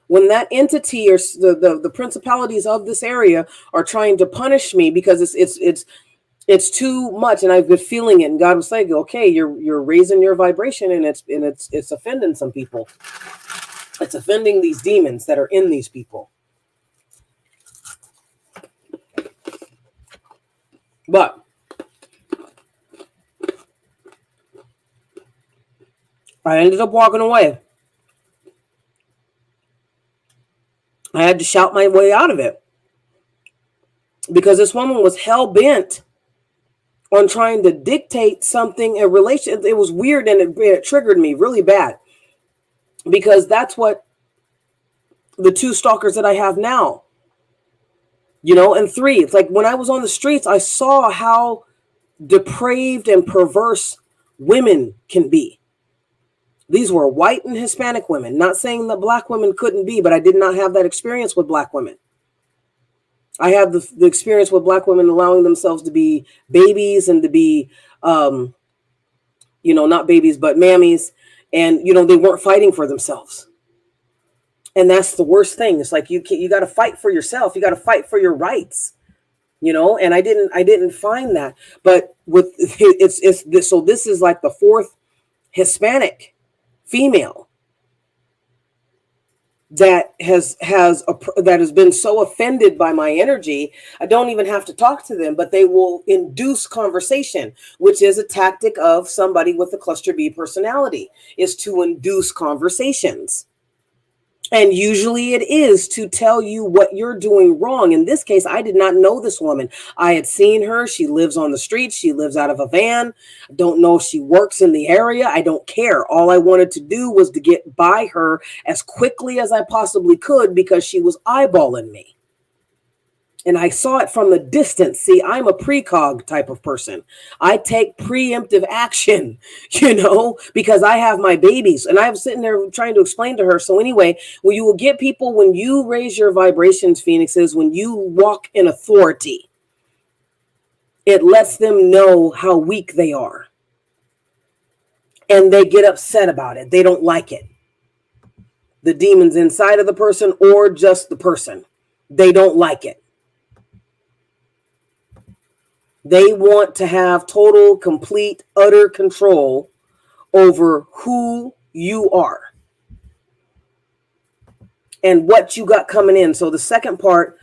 when that entity or the principalities of this area are trying to punish me because it's too much, and I've been feeling it, and God was saying, okay, you're raising your vibration, and it's offending some people. It's offending these demons that are in these people. But I ended up walking away. I had to shout my way out of it, because this woman was hell-bent on trying to dictate something, a relation. It was weird, and it triggered me really bad, because that's what the 2 stalkers that I have now, and 3. It's like when I was on the streets, I saw how depraved and perverse women can be. These were white and Hispanic women. Not saying that Black women couldn't be, but I did not have that experience with Black women. I had the experience with Black women allowing themselves to be babies and to be, not babies, but mammies. And, they weren't fighting for themselves. And that's the worst thing. It's like, you got to fight for yourself. You got to fight for your rights, and I didn't find that. But so this is like the 4th Hispanic female that has been so offended by my energy. I don't even have to talk to them, but they will induce conversation, which is a tactic of somebody with a cluster B personality, is to induce conversations. And usually it is to tell you what you're doing wrong. In this case, I did not know this woman. I had seen her. She lives on the street. She lives out of a van. I don't know if she works in the area. I don't care. All I wanted to do was to get by her as quickly as I possibly could, because she was eyeballing me. And I saw it from the distance. See, I'm a precog type of person. I take preemptive action, because I have my babies. And I'm sitting there trying to explain to her. So anyway, well, you will get people when you raise your vibrations, Phoenixes, when you walk in authority, it lets them know how weak they are. And they get upset about it. They don't like it. The demons inside of the person or just the person. They don't like it. They want to have total, complete, utter control over who you are and what you got coming in. So the second part,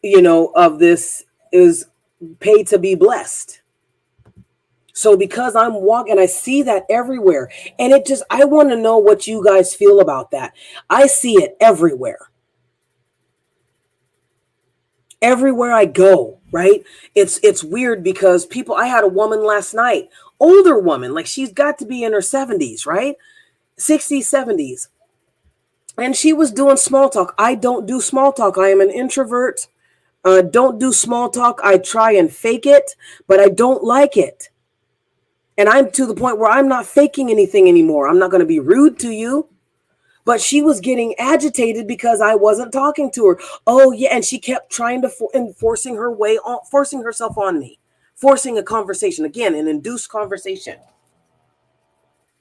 of this is pay to be blessed. So because I'm walking, I see that everywhere. And I want to know what you guys feel about that. I see it everywhere. Everywhere I go, right? It's weird because I had a woman last night, older woman, like she's got to be in her 70s, right? 60s, 70s. And she was doing small talk. I don't do small talk. I am an introvert. Don't do small talk. I try and fake it, but I don't like it. And I'm to the point where I'm not faking anything anymore. I'm not going to be rude to you. But she was getting agitated because I wasn't talking to her. Oh, yeah. And she kept trying to forcing herself on me, forcing a conversation. Again, an induced conversation.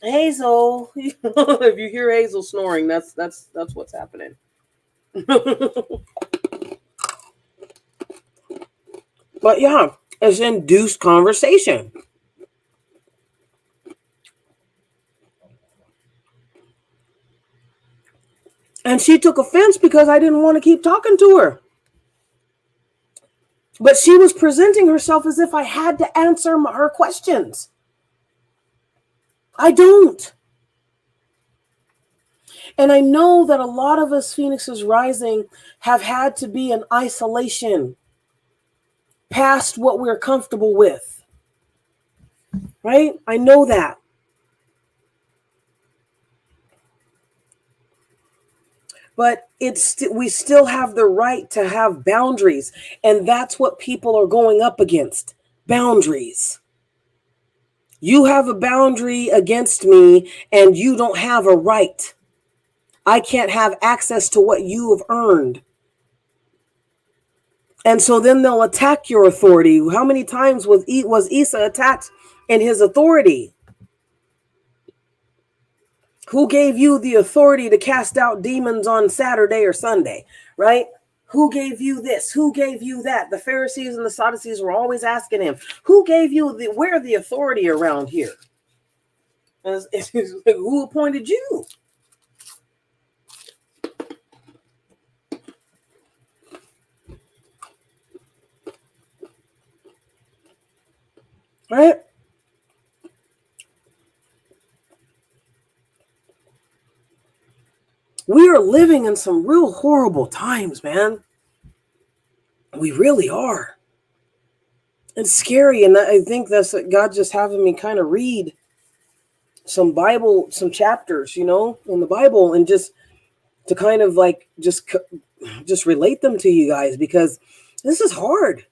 Hazel, if you hear Hazel snoring, that's what's happening. But yeah, it's induced conversation. And she took offense because I didn't want to keep talking to her. But she was presenting herself as if I had to answer her questions. I don't. And I know that a lot of us Phoenixes rising have had to be in isolation past what we're comfortable with. Right? I know that. But we still have the right to have boundaries. And that's what people are going up against. Boundaries. You have a boundary against me and you don't have a right. I can't have access to what you have earned. And so then they'll attack your authority. How many times was Isa attacked in his authority? Who gave you the authority to cast out demons on Saturday or Sunday, right? Who gave you this? Who gave you that? The Pharisees and the Sadducees were always asking him, who gave you where the authority around here? It's like, who appointed you? Right? We are living in some real horrible times, man. We really are. It's scary. And I think that's God just having me kind of read some Bible, some chapters, in the Bible, and just to kind of like just relate them to you guys, because this is hard.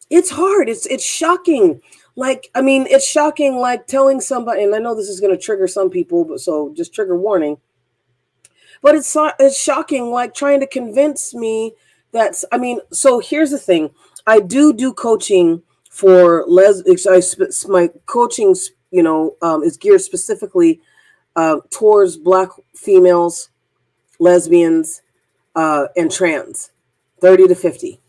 It's hard. It's shocking. It's shocking, like telling somebody, and I know this is going to trigger some people, but so just trigger warning. But it's shocking, like trying to convince me that, so here's the thing. I do coaching for my coaching, is geared specifically towards Black females, lesbians, and trans, 30 to 50.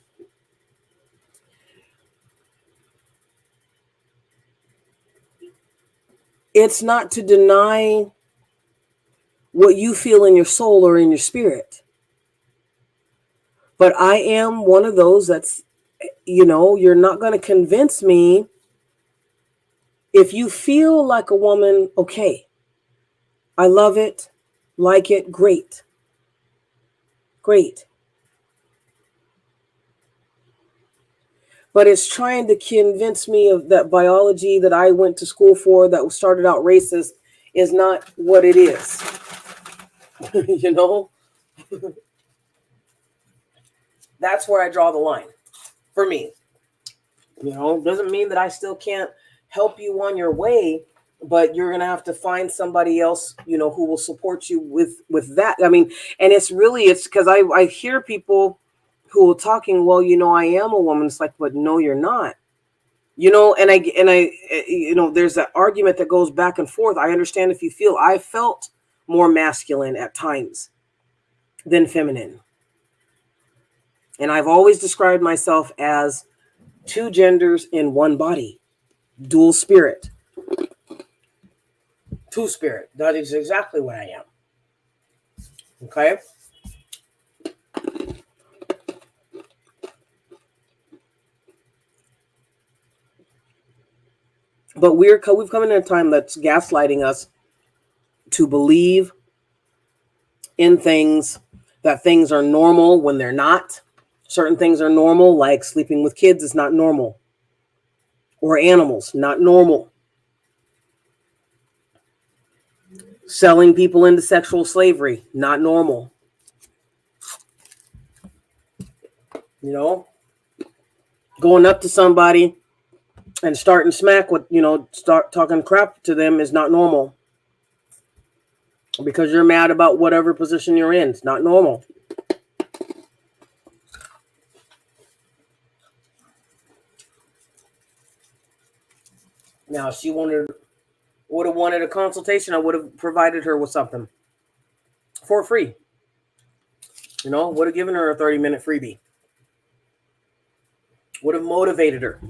It's not to deny what you feel in your soul or in your spirit. But I am one of those that's, you're not going to convince me. If you feel like a woman, okay, I love it, like it, great. Great. But it's trying to convince me of that biology that I went to school for that started out racist is not what it is. That's where I draw the line for me. You know, doesn't mean that I still can't help you on your way, but you're gonna have to find somebody else, you know, who will support you with that. I mean, and it's because I hear people who are talking, well, you know, I am a woman. It's like, but no, you're not. You know, and I you know, there's that argument that goes back and forth. I understand if you feel I felt more masculine at times than feminine. And I've always described myself as two genders in one body, dual spirit, two spirit. That is exactly what I am. Okay. But we've come in a time that's gaslighting us to believe in things, that things are normal when they're not. Certain things are normal, like sleeping with kids is not normal. Or animals, not normal. Selling people into sexual slavery, not normal. You know, going up to somebody and starting smack with, you know, start talking crap to them is not normal. Because you're mad about whatever position you're in. It's not normal. Now, if she would have wanted a consultation, I would have provided her with something for free. You know, would have given her a 30-minute freebie. Would have motivated her.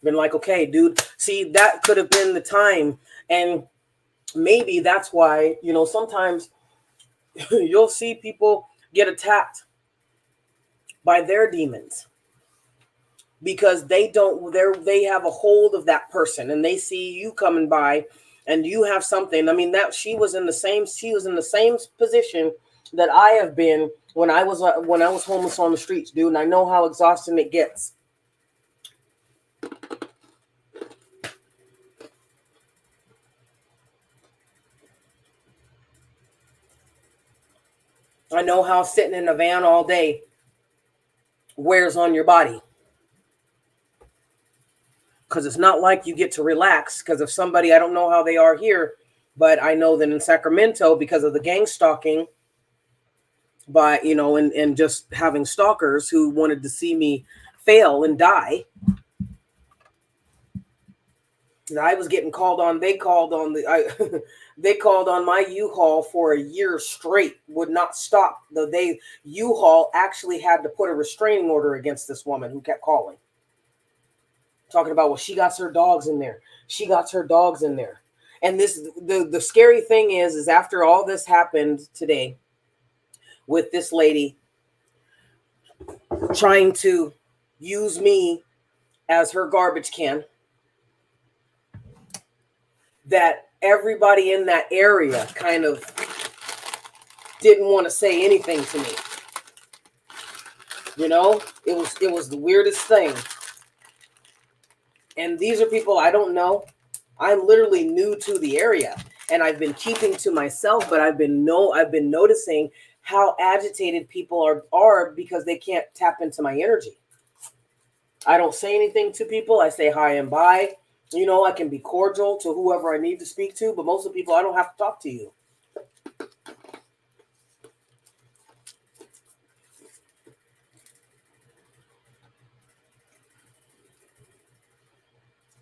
Been like, okay, dude, see, that could have been the time. And maybe that's why, you know, sometimes you'll see people get attacked by their demons because they have a hold of that person, and they see you coming by and you have something. I mean, that she was in the same position that I have been when I was homeless on the streets, dude, and I know how exhausting it gets. I know how sitting in a van all day wears on your body. Because it's not like you get to relax. Because if somebody, I don't know how they are here, but I know that in Sacramento, because of the gang stalking, by, you know, and just having stalkers who wanted to see me fail and die, and I was getting called on. They called on they called on my U-Haul for a year straight. Would not stop. U-Haul actually had to put a restraining order against this woman who kept calling, talking about, well, she got her dogs in there. She got her dogs in there. And the scary thing is after all this happened today with this lady trying to use me as her garbage can, that everybody in that area kind of didn't want to say anything to me. You know, it was the weirdest thing. And these are people I don't know. I'm literally new to the area, and I've been keeping to myself, but I've been noticing how agitated people are because they can't tap into my energy. I don't say anything to people. I say hi and bye. You know, I can be cordial to whoever I need to speak to, but most of the people, I don't have to talk to you.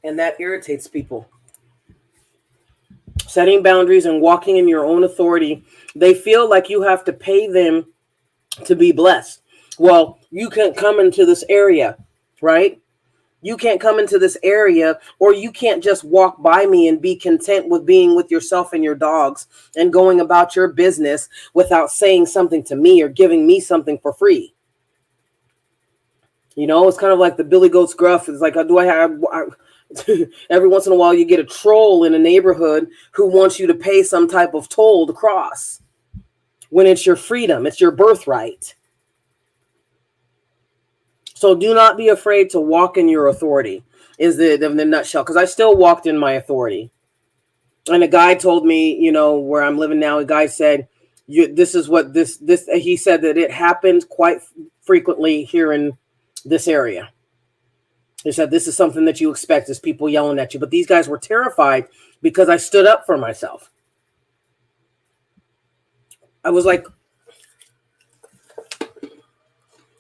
And that irritates people. Setting boundaries and walking in your own authority, they feel like you have to pay them to be blessed. Well, you can't come into this area, right? You can't come into this area, or you can't just walk by me and be content with being with yourself and your dogs and going about your business without saying something to me or giving me something for free. You know, it's kind of like the Billy Goat's Gruff. It's like, every once in a while you get a troll in a neighborhood who wants you to pay some type of toll to cross when it's your freedom, it's your birthright. So do not be afraid to walk in your authority, is the nutshell. Because I still walked in my authority. And a guy told me, you know, where I'm living now, a guy said, this is what this, he said that it happened quite frequently here in this area. They said this is something that you expect, is people yelling at you. But these guys were terrified because I stood up for myself. I was like,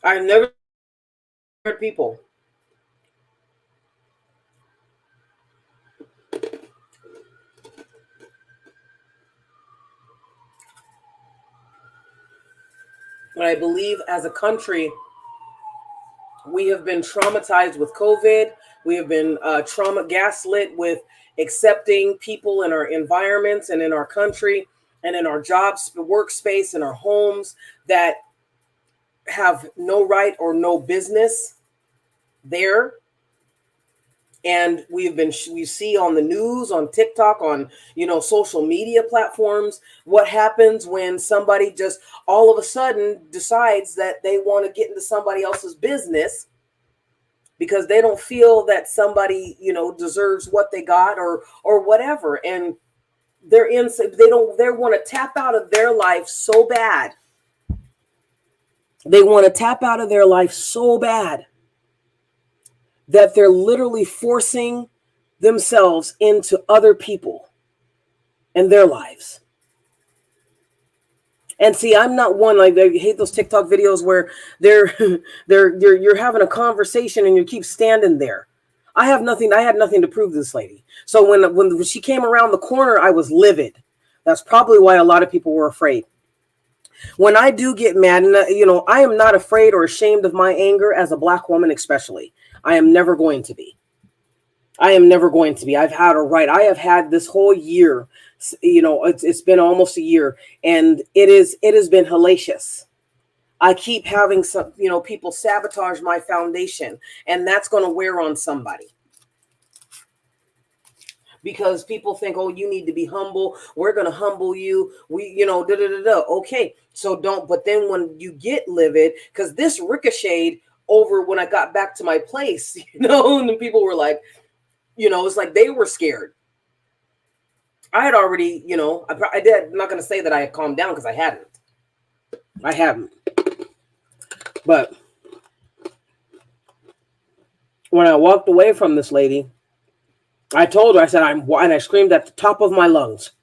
I never heard people. But I believe as a country, we have been traumatized with COVID. We have been gaslit with accepting people in our environments and in our country and in our jobs, workspace, and our homes that have no right or no business there. And we see on the news, on TikTok, on, social media platforms, what happens when somebody just all of a sudden decides that they want to get into somebody else's business because they don't feel that somebody, deserves what they got or whatever. And they want to tap out of their life so bad. They want to tap out of their life so bad that they're literally forcing themselves into other people and their lives. And see, I'm not one, like, I hate those TikTok videos where you're having a conversation and you keep standing there. I had nothing to prove to this lady. So when she came around the corner, I was livid. That's probably why a lot of people were afraid. When I do get mad, and I am not afraid or ashamed of my anger as a Black woman, especially. I am never going to be. I've had a right. I have had this whole year, it's been almost a year, and it has been hellacious. I keep having some, people sabotage my foundation, and that's going to wear on somebody. Because people think, oh, you need to be humble. We're going to humble you. Okay, so don't. But then when you get livid, because this ricocheted over when I got back to my place, and the people were like, it's like they were scared. I had already, I'm not going to say that I had calmed down because I hadn't. But when I walked away from this lady, I told her, I said, and I screamed at the top of my lungs.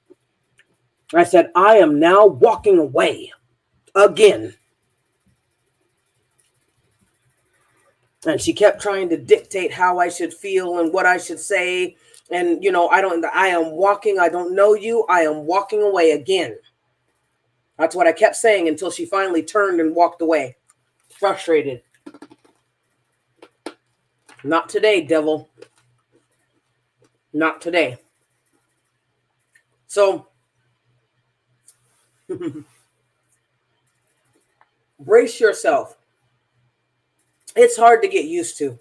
I said, I am now walking away again. And she kept trying to dictate how I should feel and what I should say. And, I am walking. I don't know you. I am walking away again. That's what I kept saying until she finally turned and walked away. Frustrated. Not today, devil. Not today. So, brace yourself. It's hard to get used to.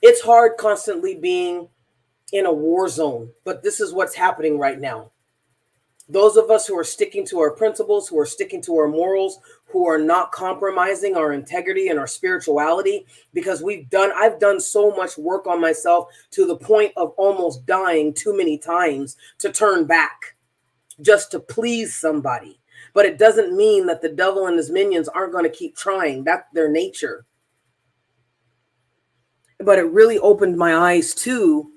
It's hard constantly being in a war zone, but this is what's happening right now. Those of us who are sticking to our principles, who are sticking to our morals, who are not compromising our integrity and our spirituality, because I've done so much work on myself to the point of almost dying too many times to turn back just to please somebody. But it doesn't mean that the devil and his minions aren't going to keep trying. That's their nature. But it really opened my eyes to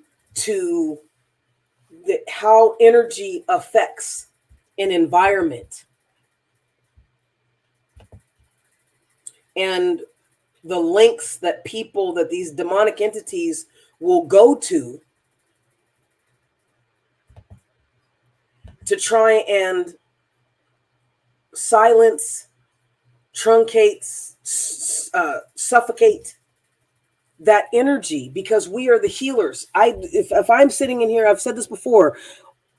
how energy affects an environment and the lengths that these demonic entities will go to try and silence, truncate, suffocate that energy, because we are the healers. If I'm sitting in here, I've said this before,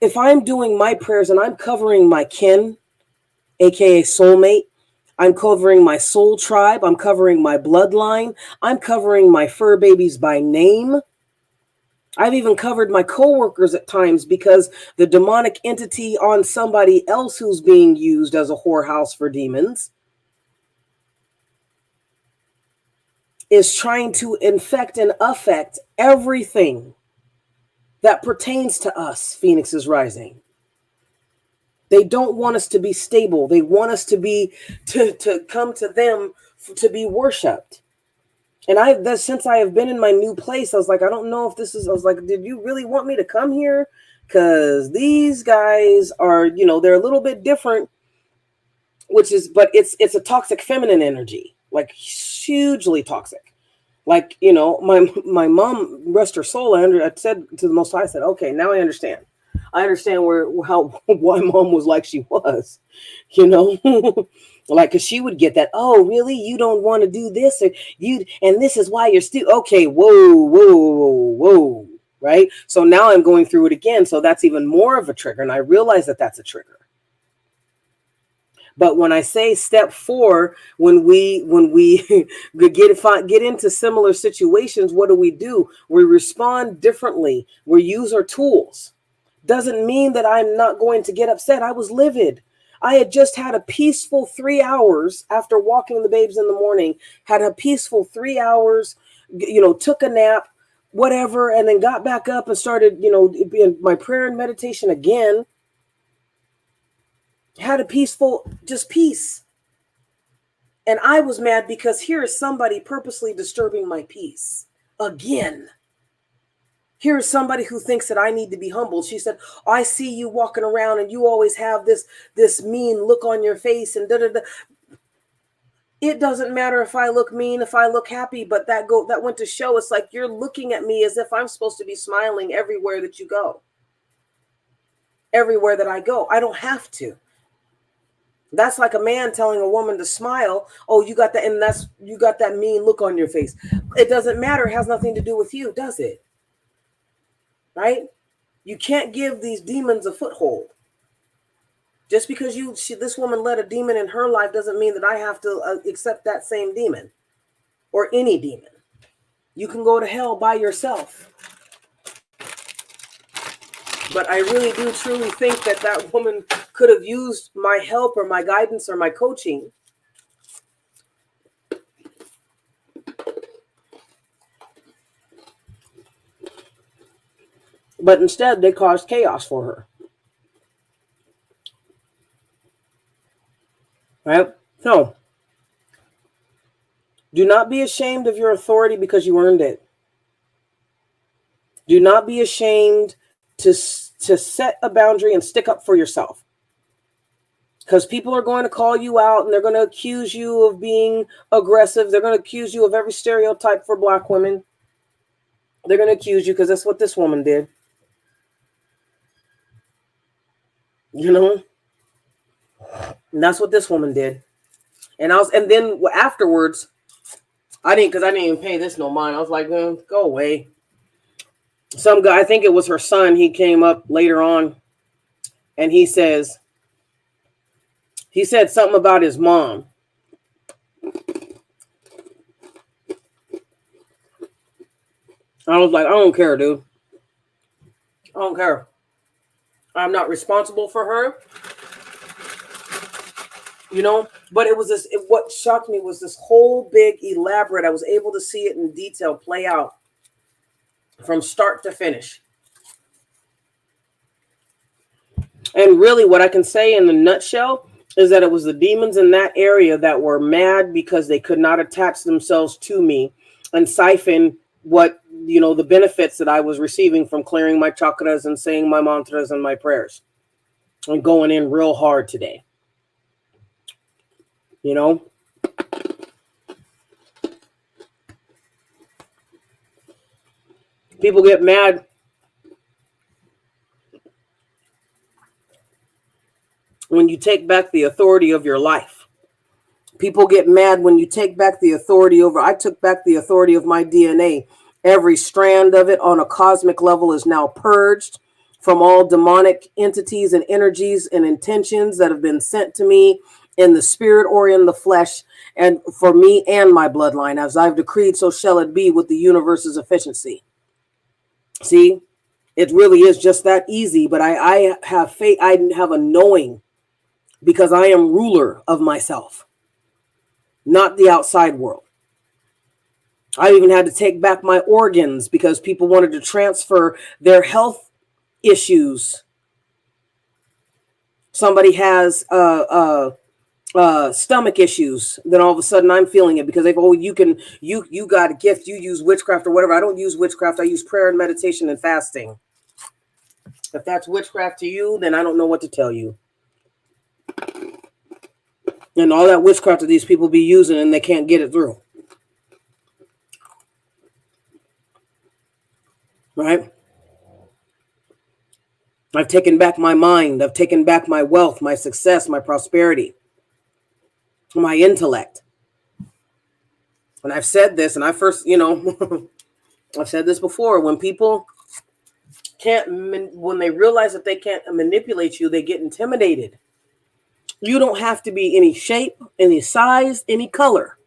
if I'm doing my prayers and I'm covering my kin, aka soulmate, I'm covering my soul tribe, I'm covering my bloodline, I'm covering my fur babies by name. I've even covered my coworkers at times because the demonic entity on somebody else who's being used as a whorehouse for demons is trying to infect and affect everything that pertains to us, Phoenix is rising. They don't want us to be stable. They want us to be to come to them to be worshipped. And since I have been in my new place, I was like, I don't know if this is. I was like, did you really want me to come here? Because these guys are, they're a little bit different, but it's a toxic feminine energy, like hugely toxic. Like, my mom, rest her soul, I said to the Most High, I said, okay, now I understand. I understand why mom was like she was, like, because she would get that, oh, really? You don't want to do this, and this is why you're still, okay, whoa, right? So now I'm going through it again. So that's even more of a trigger. And I realize that that's a trigger. But when I say step 4, when we get into similar situations, what do? We respond differently. We use our tools. Doesn't mean that I'm not going to get upset. I was livid. I had just had a peaceful 3 hours after walking the babes in the morning, had a peaceful 3 hours, took a nap, whatever, and then got back up and started, in my prayer and meditation again. Had a peaceful, just peace. And I was mad because here is somebody purposely disturbing my peace again. Here is somebody who thinks that I need to be humbled. She said, I see you walking around and you always have this mean look on your face and da-da-da. It doesn't matter if I look mean, if I look happy, but that went to show. It's like you're looking at me as if I'm supposed to be smiling everywhere that you go. Everywhere that I go. I don't have to. That's like a man telling a woman to smile. Oh, you got that, and you got that mean look on your face. It doesn't matter. It has nothing to do with you, does it? Right? You can't give these demons a foothold. Just because this woman let a demon in her life doesn't mean that I have to accept that same demon or any demon. You can go to hell by yourself. But I really do truly think that woman could have used my help or my guidance or my coaching. But instead, they caused chaos for her. Right? So, do not be ashamed of your authority because you earned it. Do not be ashamed to set a boundary and stick up for yourself. Because people are going to call you out and they're going to accuse you of being aggressive. They're going to accuse you of every stereotype for Black women. They're going to accuse you because that's what this woman did. And that's what this woman did. And then afterwards, I didn't even pay this no mind. I was like, go away. Some guy, I think it was her son, he came up later on and he said something about his mom. I was like, I don't care, dude. I don't care. I'm not responsible for her. But what shocked me was this whole big elaborate, I was able to see it in detail play out from start to finish. And really what I can say in the nutshell is that it was the demons in that area that were mad because they could not attach themselves to me and siphon what, the benefits that I was receiving from clearing my chakras and saying my mantras and my prayers and going in real hard today. People get mad when you take back the authority of your life. People get mad when you take back the authority I took back the authority of my DNA. Every strand of it on a cosmic level is now purged from all demonic entities and energies and intentions that have been sent to me in the spirit or in the flesh, and for me and my bloodline. As I've decreed, so shall it be with the universe's efficiency. See, it really is just that easy, but I have faith. I have a knowing because I am ruler of myself, not the outside world. I even had to take back my organs because people wanted to transfer their health issues Somebody has stomach issues, then all of a sudden I'm feeling it because they've, oh, you got a gift, you use witchcraft or whatever. I don't use witchcraft. I use prayer and meditation and fasting. If that's witchcraft to you, then I don't know what to tell you. And all that witchcraft that these people be using and they can't get it through. Right? I've taken back my mind. I've taken back my wealth, my success, my prosperity, my intellect. And I've said this, and I first, I've said this before. When people when they realize that they can't manipulate you, they get intimidated. You don't have to be any shape, any size, any color.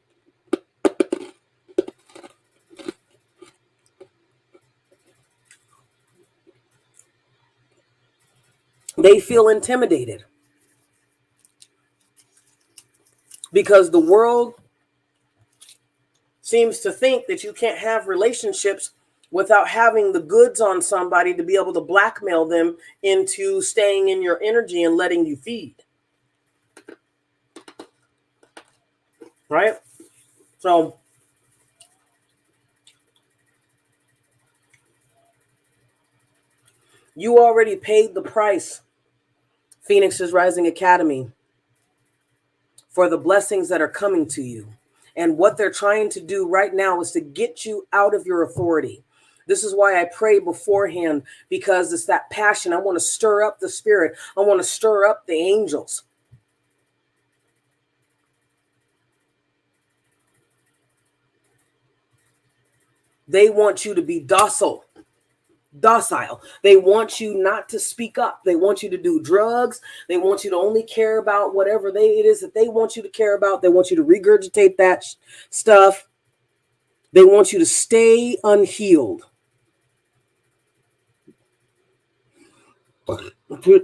They feel intimidated because the world seems to think that you can't have relationships without having the goods on somebody to be able to blackmail them into staying in your energy and letting you feed. Right? So you already paid the price, Phoenix's Rising Academy, for the blessings that are coming to you. And what they're trying to do right now is to get you out of your authority. This is why I pray beforehand, because it's that passion. I want to stir up the spirit. I want to stir up the angels. They want you to be docile. They want you not to speak up. They want you to do drugs. They want you to only care about whatever it is that they want you to care about. They want you to regurgitate that stuff. They want you to stay unhealed.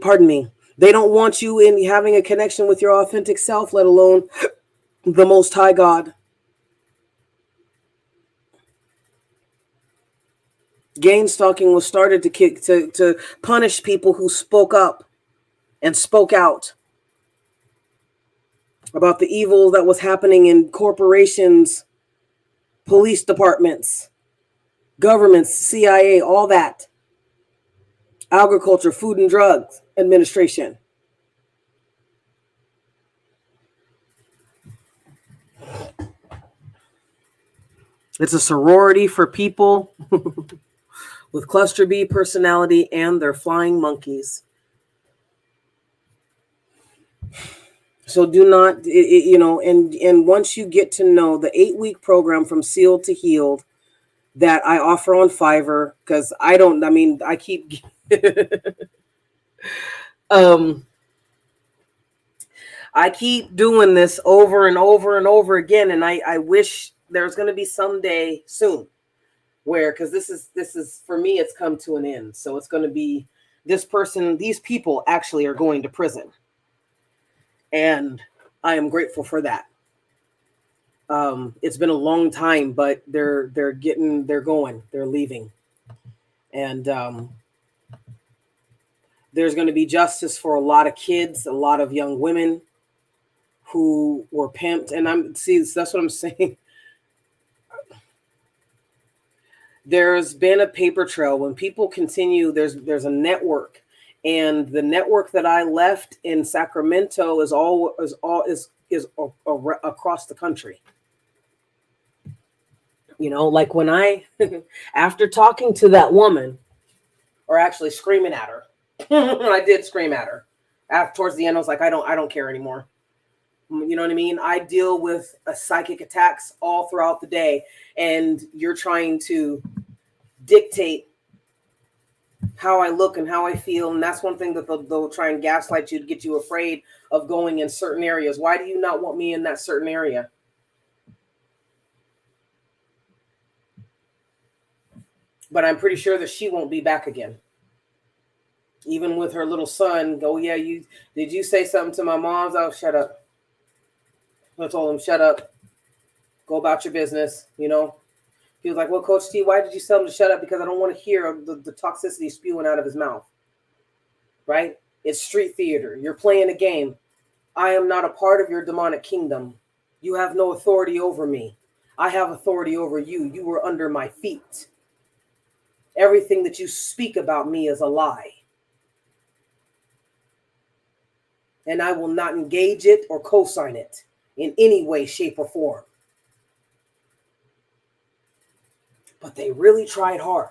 Pardon me. They don't want you in having a connection with your authentic self, let alone the Most High God. Gang stalking was started to punish people who spoke up and spoke out about the evil that was happening in corporations, police departments, governments, CIA, all that. Agriculture, Food and Drug Administration. It's a sorority for people with cluster B personality and their flying monkeys. So do not, and once you get to know the 8-week program from Sealed to Healed that I offer on Fiverr, because I keep, I keep doing this over and over and over again. And I wish there's going to be someday soon where, because this is for me, it's come to an end. So it's going to be these people actually are going to prison. And I am grateful for that. It's been a long time, but they're leaving. And there's going to be justice for a lot of kids, a lot of young women who were pimped. And that's what I'm saying. There's been a paper trail. When people continue, there's a network. And the network that I left in Sacramento is across the country. Like when after talking to that woman, or actually screaming at her, I did scream at her. Towards the end, I was like, I don't care anymore. You know what I mean? I deal with psychic attacks all throughout the day, and you're trying to dictate how I look and how I feel. And that's one thing that they'll try and gaslight you to get you afraid of going in certain areas. Why do you not want me in that certain area? But I'm pretty sure that she won't be back again. Even with her little son, oh yeah, did you say something to my mom's? Oh, shut up. I told him, shut up. Go about your business, He was like, well, Coach T, why did you tell him to shut up? Because I don't want to hear the toxicity spewing out of his mouth. Right? It's street theater. You're playing a game. I am not a part of your demonic kingdom. You have no authority over me. I have authority over you. You were under my feet. Everything that you speak about me is a lie. And I will not engage it or co-sign it in any way, shape, or form. But they really tried hard.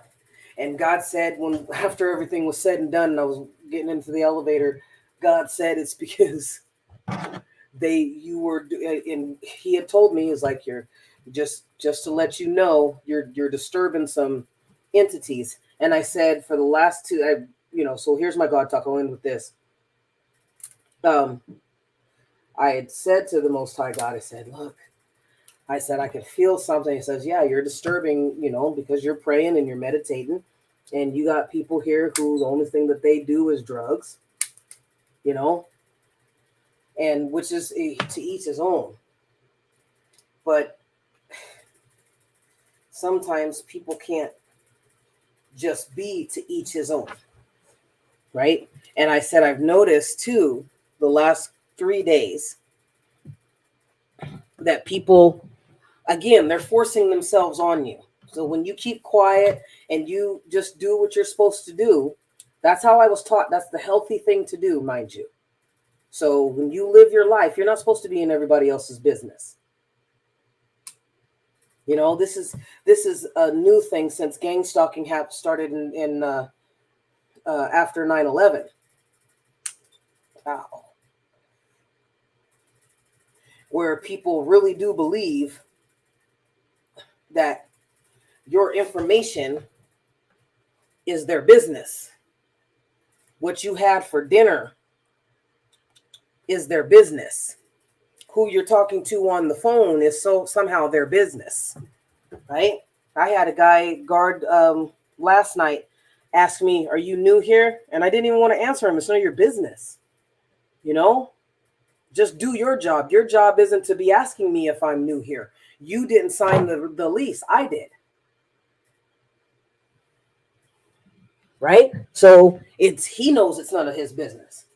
And God said, when after everything was said and done, and I was getting into the elevator, God said it's because you were, and He had told me, is like, you're just to let you know, you're disturbing some entities. And I said, for the last two, so here's my God talk. I'll end with this. I had said to the Most High God, I said, look, I said, I could feel something. He says, yeah, you're disturbing, because you're praying and you're meditating. And you got people here who the only thing that they do is drugs, and which is to each his own. But sometimes people can't just be to each his own, right? And I said, I've noticed too, the last 3 days, that people, again, they're forcing themselves on you. So when you keep quiet and you just do what you're supposed to do, that's how I was taught. That's the healthy thing to do, mind you. So when you live your life, you're not supposed to be in everybody else's business. This is a new thing since gang stalking started in after 9/11. Wow. Where people really do believe that your information is their business. What you had for dinner is their business. Who you're talking to on the phone is somehow their business, right? I had a guy guard last night ask me, "Are you new here?" And I didn't even want to answer him. It's none of your business, Just do your job. Your job isn't to be asking me if I'm new here. You didn't sign the lease. I did. Right? So he knows it's none of his business.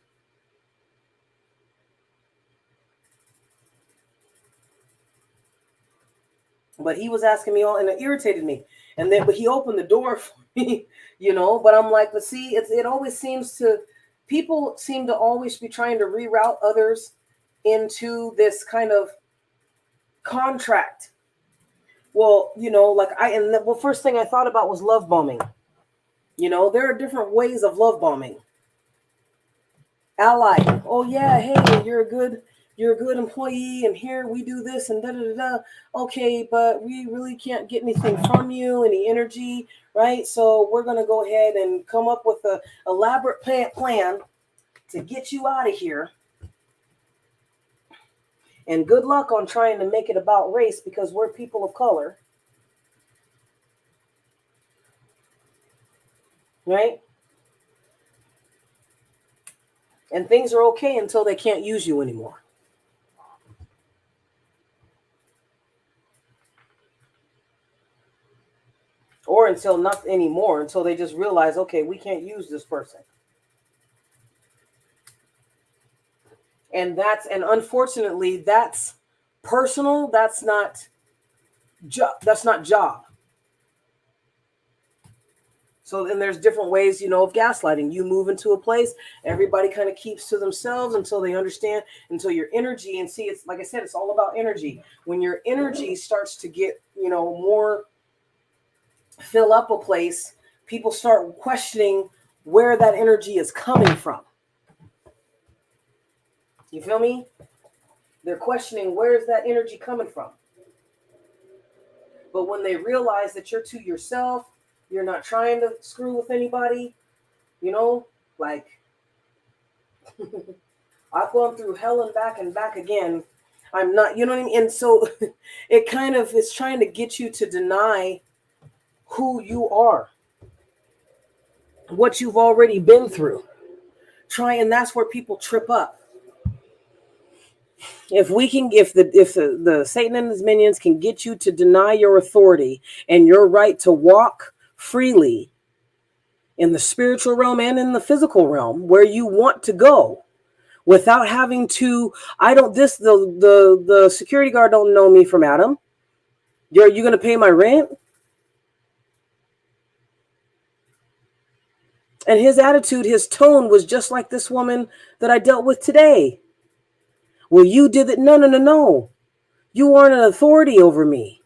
But he was asking me all, and it irritated me. But he opened the door for me, But I'm like, but see, it always people seem to always be trying to reroute others into this kind of contract. Well, first thing I thought about was love bombing. There are different ways of love bombing. Ally. Oh yeah, hey, you're a good employee, and here we do this and da da da. Okay, but we really can't get anything from you, any energy, right? So we're gonna go ahead and come up with a elaborate plan to get you out of here. And good luck on trying to make it about race, because we're people of color, right? And things are okay until they can't use you anymore. Or until not anymore, until they just realize, okay, we can't use this person. And unfortunately, that's personal. That's not job. So then there's different ways, of gaslighting. You move into a place, everybody kind of keeps to themselves until they understand, until your energy, and see, it's like I said, it's all about energy. When your energy starts to get, more, fill up a place, people start questioning where that energy is coming from. You feel me? They're questioning, where's that energy coming from? But when they realize that you're to yourself, you're not trying to screw with anybody, like I've gone through hell and back again. I'm not, you know what I mean? And so it kind of is trying to get you to deny who you are, what you've already been through. And that's where people trip up. If the Satan and his minions can get you to deny your authority and your right to walk freely in the spiritual realm and in the physical realm where you want to go without having to, I don't, this, the security guard don't know me from Adam. You going to pay my rent? And his attitude, his tone was just like this woman that I dealt with today. Well, you did it. No, no, no, no. You aren't an authority over me.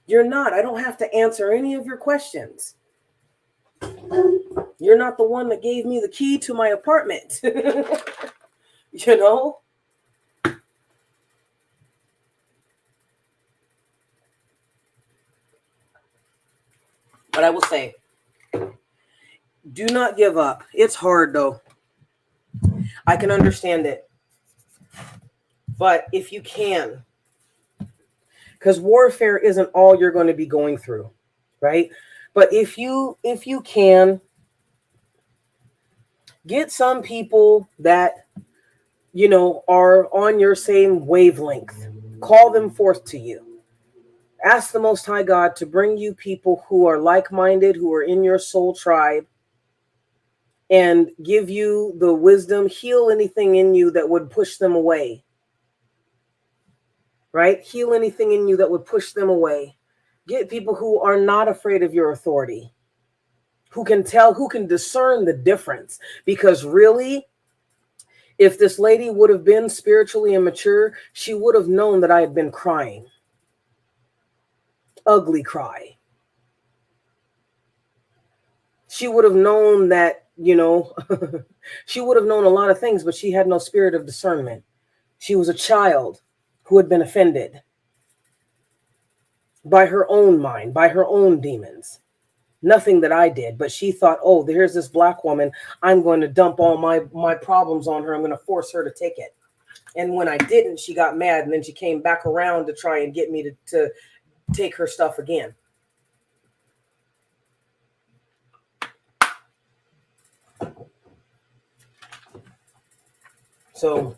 You're not. I don't have to answer any of your questions. You're not the one that gave me the key to my apartment. You know? But I will say, do not give up. It's hard though. I can understand it. But if you can, because warfare isn't all you're going to be going through, right? But if you can, get some people that, you know, are on your same wavelength. Call them forth to you. Ask the Most High God to bring you people who are like-minded, who are in your soul tribe, and give you the wisdom, heal anything in you that would push them away. Right? Heal anything in you that would push them away. Get people who are not afraid of your authority, who can tell, who can discern the difference. Because really, if this lady would have been spiritually immature, she would have known that I had been crying. Ugly cry. She would have known that, you know, she would have known a lot of things, but she had no spirit of discernment. She was a child who had been offended by her own mind, by her own demons. Nothing that I did, but she thought, oh, there's this black woman. I'm going to dump all my problems on her. I'm going to force her to take it. And when I didn't, she got mad, and then she came back around to try and get me to take her stuff again. So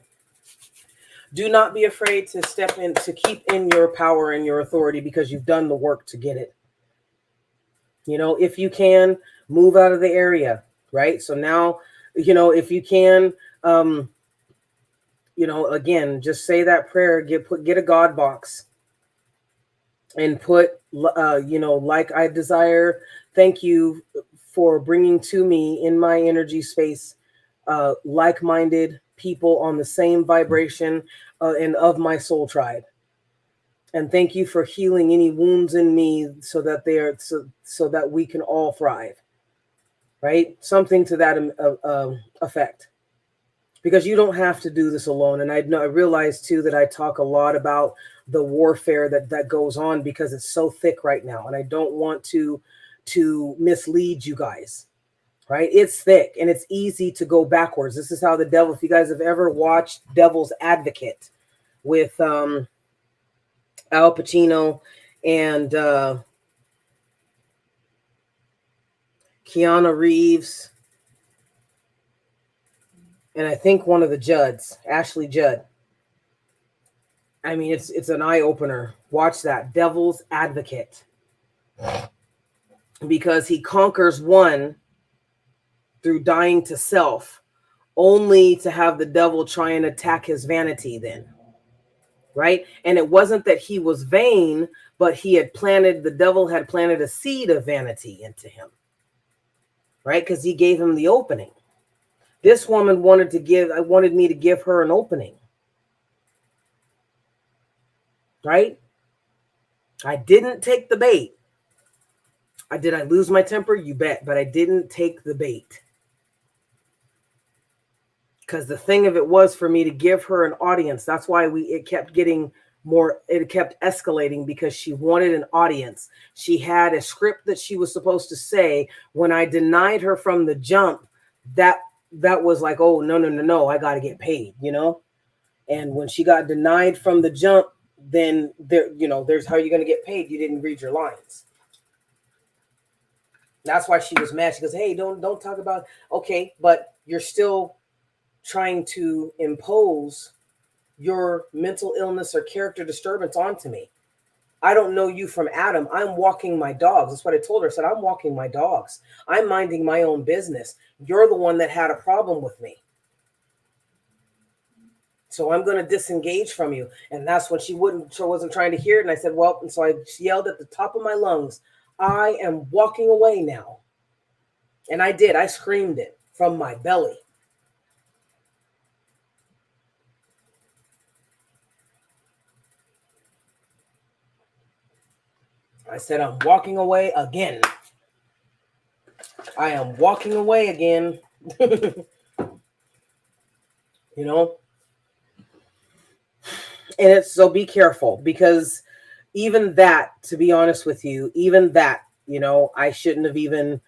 do not be afraid to step in, to keep in your power and your authority, because you've done the work to get it. You know, if you can, move out of the area, right? So now, you know, if you can, you know, again, just say that prayer, get a God box and put, you know, like I desire, thank you for bringing to me in my energy space, like-minded people on the same vibration and of my soul tribe. And thank you for healing any wounds in me so that they are so that we can all thrive. Right? Something to that effect. Because you don't have to do this alone. And I realize too that I talk a lot about the warfare that goes on, because it's so thick right now. And I don't want to mislead you guys. Right? It's thick and it's easy to go backwards. This is how the devil, if you guys have ever watched Devil's Advocate with Al Pacino and Keanu Reeves, and I think one of the Judds, Ashley Judd. I mean, it's an eye-opener. Watch that, Devil's Advocate. Because he conquers one through dying to self, only to have the devil try and attack his vanity then. Right? And it wasn't that he was vain, but the devil had planted a seed of vanity into him. Right? Because he gave him the opening. This woman wanted me to give her an opening. Right? I didn't take the bait. Did I lose my temper? You bet. But I didn't take the bait. Because the thing of it was for me to give her an audience. That's why it kept getting more, it kept escalating, because she wanted an audience. She had a script that she was supposed to say. When I denied her from the jump, that was like, oh, no, I got to get paid, you know? And when she got denied from the jump, then there's how you're going to get paid. You didn't read your lines. That's why she was mad. She goes, hey, don't talk about, okay, but you're still trying to impose your mental illness or character disturbance onto me. I don't know you from Adam. I'm walking my dogs. That's what I told her. I said, I'm walking my dogs. I'm minding my own business. You're the one that had a problem with me. So I'm going to disengage from you. And that's when she wasn't trying to hear it. And I said, well, and so I yelled at the top of my lungs, I am walking away now. And I did. I screamed it from my belly. I said, I'm walking away again. I am walking away again. You know? And it's so be careful, because even that, to be honest with you, even that, you know, I shouldn't have even,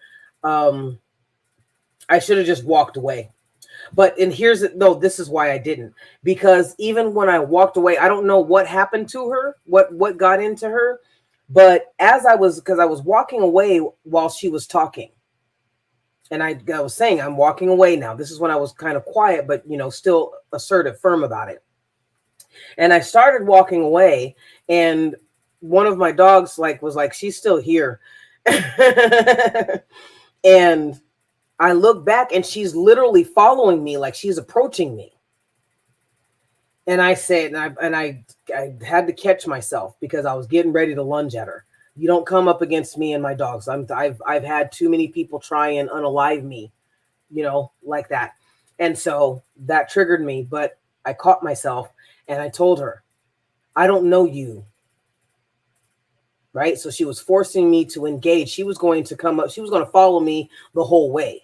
I should have just walked away. But, and here's it, no, this is why I didn't, because even when I walked away, I don't know what happened to her, what got into her. But as I was, because I was walking away while she was talking, and I was saying, I'm walking away now. This is when I was kind of quiet, but, you know, still assertive, firm about it. And I started walking away, and one of my dogs was like, she's still here. And I look back, and she's literally following me, like she's approaching me. And I said, and I had to catch myself, because I was getting ready to lunge at her. You don't come up against me and my dogs. I've had too many people try and unalive me, you know, like that. And so that triggered me, but I caught myself, and I told her, I don't know you. Right? So she was forcing me to engage. She was going to come up. She was going to follow me the whole way.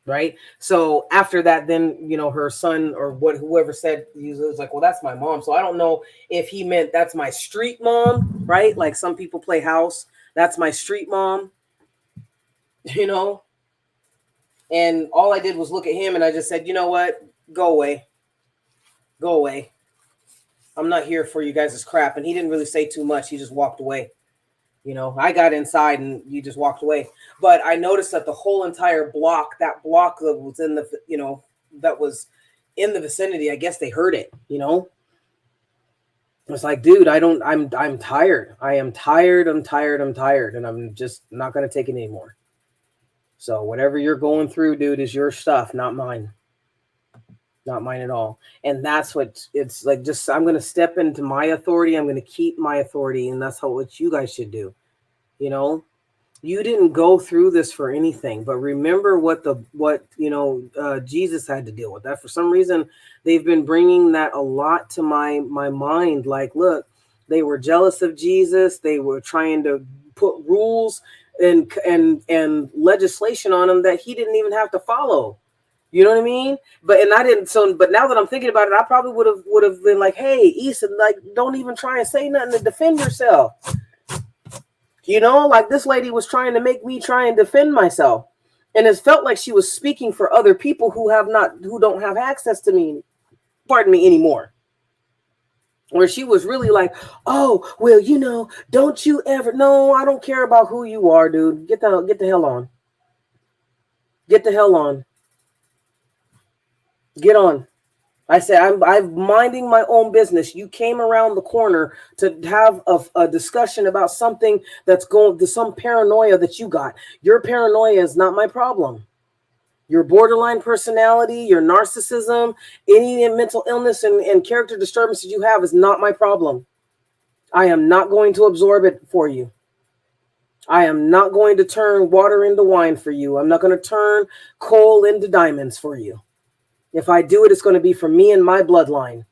Right? So after that, then, you know, her son, or whoever said, he was like, well, that's my mom. So I don't know if he meant that's my street mom, right? Like some people play house. That's my street mom, you know? And all I did was look at him, and I just said, you know what? Go away. Go away. I'm not here for you guys' crap. And he didn't really say too much. He just walked away. You know, I got inside, and he just walked away. But I noticed that the whole entire block, that block that was in the, you know, that was in the vicinity, I guess they heard it, you know. It's like, dude, I'm tired. I am tired. I'm tired. I'm tired. And I'm just not going to take it anymore. So whatever you're going through, dude, is your stuff, not mine. Not mine at all. And that's what it's like. Just, I'm going to step into my authority. I'm going to keep my authority. And that's what you guys should do. You know, you didn't go through this for anything, but remember what Jesus had to deal with. That for some reason, they've been bringing that a lot to my mind. Like, look, they were jealous of Jesus. They were trying to put rules and legislation on him that he didn't even have to follow. You know what I mean? But now that I'm thinking about it, I probably would have been like, hey, Issa, like, don't even try and say nothing to defend yourself. You know, like this lady was trying to make me try and defend myself. And it felt like she was speaking for other people who don't have access to me, anymore. Where she was really like, oh, well, you know, don't you ever, no, I don't care about who you are, dude. Get the hell on. Get the hell on. Get on. I said, I'm minding my own business. You came around the corner to have a discussion about something that's going to some paranoia that you got. Your paranoia is not my problem. Your borderline personality, your narcissism, any mental illness and character disturbances you have is not my problem. I am not going to absorb it for you. I am not going to turn water into wine for you. I'm not going to turn coal into diamonds for you. If I do it, it's going to be for me and my bloodline.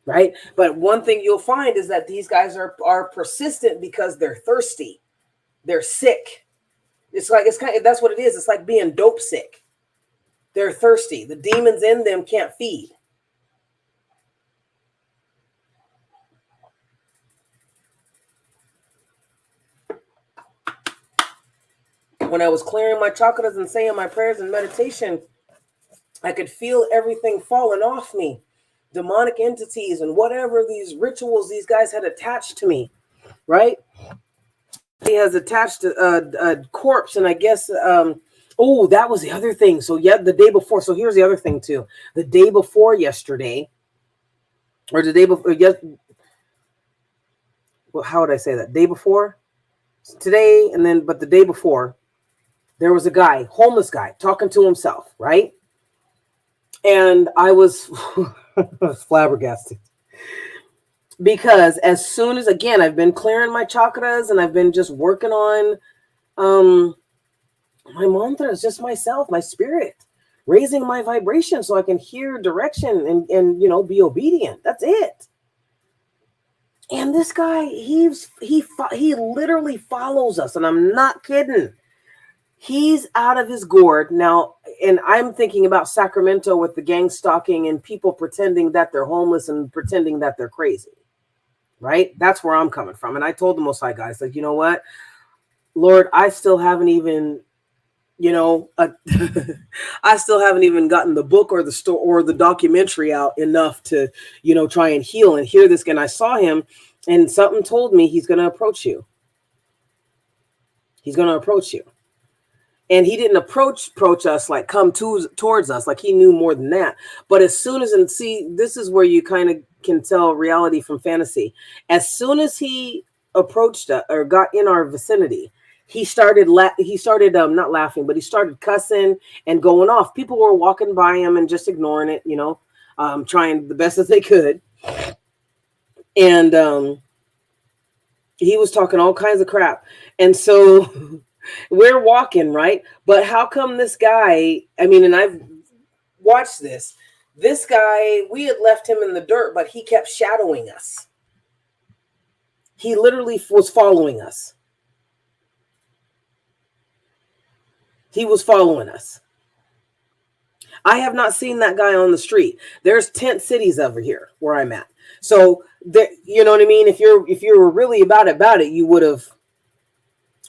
Right? But one thing you'll find is that these guys are persistent because they're thirsty. They're sick. It's kind of, that's what it is. It's like being dope sick. They're thirsty. The demons in them can't feed. When I was clearing my chakras and saying my prayers and meditation, I could feel everything falling off me. Demonic entities and whatever these rituals these guys had attached to me, right? He has attached a corpse, and I guess Oh, that was the other thing. So yeah, the day before. So here's the other thing too. The day before yesterday, or the day before, yes. Well, how would I say that? Day before today, and then but the day before, there was a guy, homeless guy, talking to himself, right? And I was, I was flabbergasted because as soon as again I've been clearing my chakras and I've been just working on um my mantras, just myself, my spirit, raising my vibration so I can hear direction and be obedient. That's it. And this guy, he literally follows us, and I'm not kidding. He's out of his gourd now, and I'm thinking about Sacramento with the gang stalking and people pretending that they're homeless and pretending that they're crazy. Right? That's where I'm coming from. And I told the Most High guys, like, you know what, Lord, I still haven't even I still haven't even gotten the book or the store or the documentary out enough to, try and heal and hear this. And I saw him, and something told me he's going to approach you. He's going to approach you. And he didn't approach us like come towards us, like he knew more than that. But as soon as, and see, this is where you kind of can tell reality from fantasy. As soon as he approached us or got in our vicinity, he started not laughing, but he started cussing and going off. People were walking by him and just ignoring it, trying the best that they could. And he was talking all kinds of crap. And so we're walking, right? But how come this guy, I mean, and I've watched this guy, we had left him in the dirt, but he kept shadowing us. He literally was following us. He was following us. I have not seen that guy on the street. There's tent cities over here where I'm at. So, you know what I mean? If you were really about it, you would have.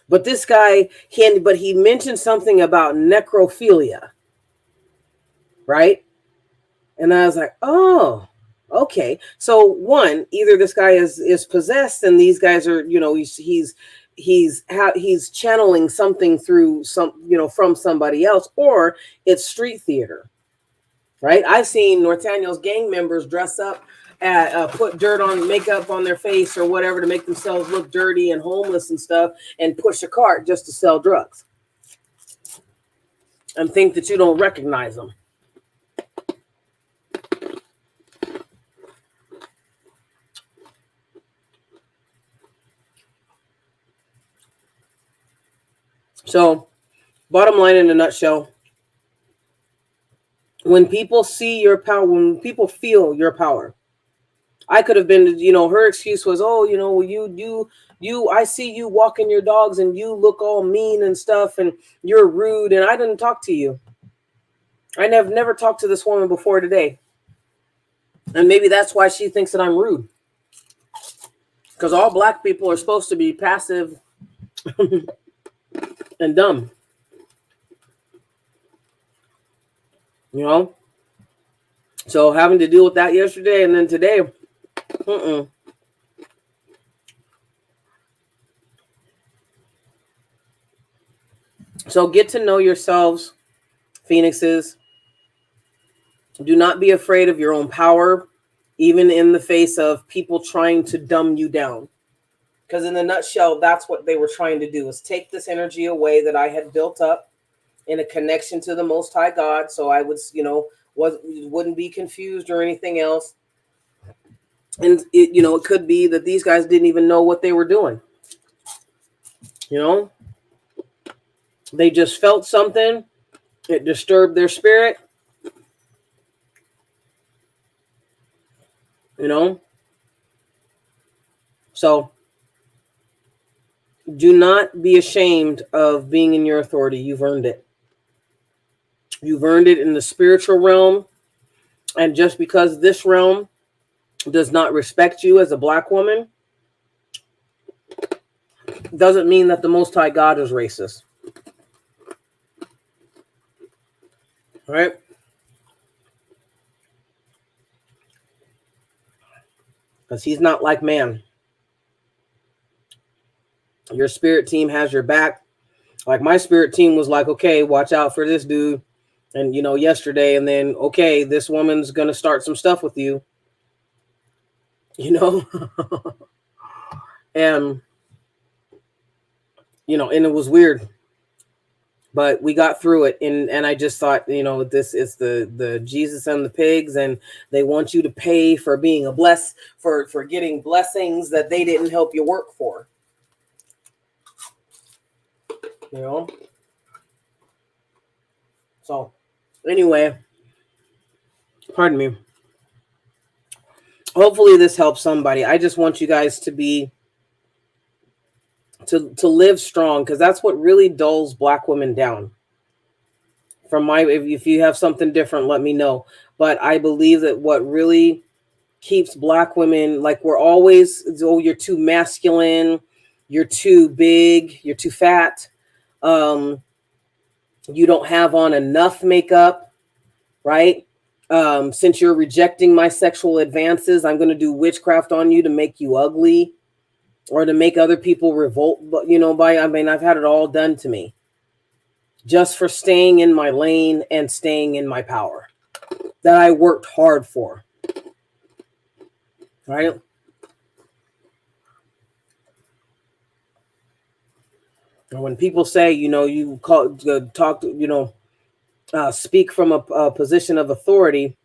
But this guy, he mentioned something about necrophilia, right? And I was like, oh, okay. So one, either this guy is possessed, and these guys are, he's channeling something through from somebody else, or it's street theater, right? I've seen Northaniel's gang members dress up, put dirt on, makeup on their face or whatever to make themselves look dirty and homeless and stuff, and push a cart just to sell drugs, and think that you don't recognize them. So, bottom line in a nutshell, when people see your power, when people feel your power, I could have been, her excuse was, oh, I see you walking your dogs and you look all mean and stuff and you're rude, and I didn't talk to you. I never talked to this woman before today. And maybe that's why she thinks that I'm rude. Because all black people are supposed to be passive and dumb. So having to deal with that yesterday and then today, So get to know yourselves, Phoenixes. Do not be afraid of your own power, even in the face of people trying to dumb you down. Because in a nutshell, that's what they were trying to do, is take this energy away that I had built up in a connection to the Most High God. So I would, wouldn't be confused or anything else. And it could be that these guys didn't even know what they were doing. They just felt something. It disturbed their spirit. So do not be ashamed of being in your authority. You've earned it. You've earned it in the spiritual realm. And just because this realm does not respect you as a black woman, doesn't mean that the Most High God is racist. All right? Because he's not like man. Your spirit team has your back. Like my spirit team was like, okay, watch out for this dude. And, you know, yesterday, and then, okay, this woman's going to start some stuff with you, you know? And, you know, and it was weird, but we got through it. And I just thought, you know, this is the Jesus and the pigs, and they want you to pay for being a for getting blessings that they didn't help you work for, you know? So anyway, pardon me. Hopefully this helps somebody. I just want you guys to be, to live strong, because that's what really dulls Black women down. From my, if you have something different, let me know. But I believe that what really keeps Black women, like, we're always, oh, you're too masculine, you're too big, you're too fat, you don't have on enough makeup, right? Since you're rejecting my sexual advances, I'm going to do witchcraft on you to make you ugly, or to make other people revolt. But, you know, I mean, I've had it all done to me just for staying in my lane and staying in my power that I worked hard for, right? And when people say, you know, you talk, you know, speak from a position of authority,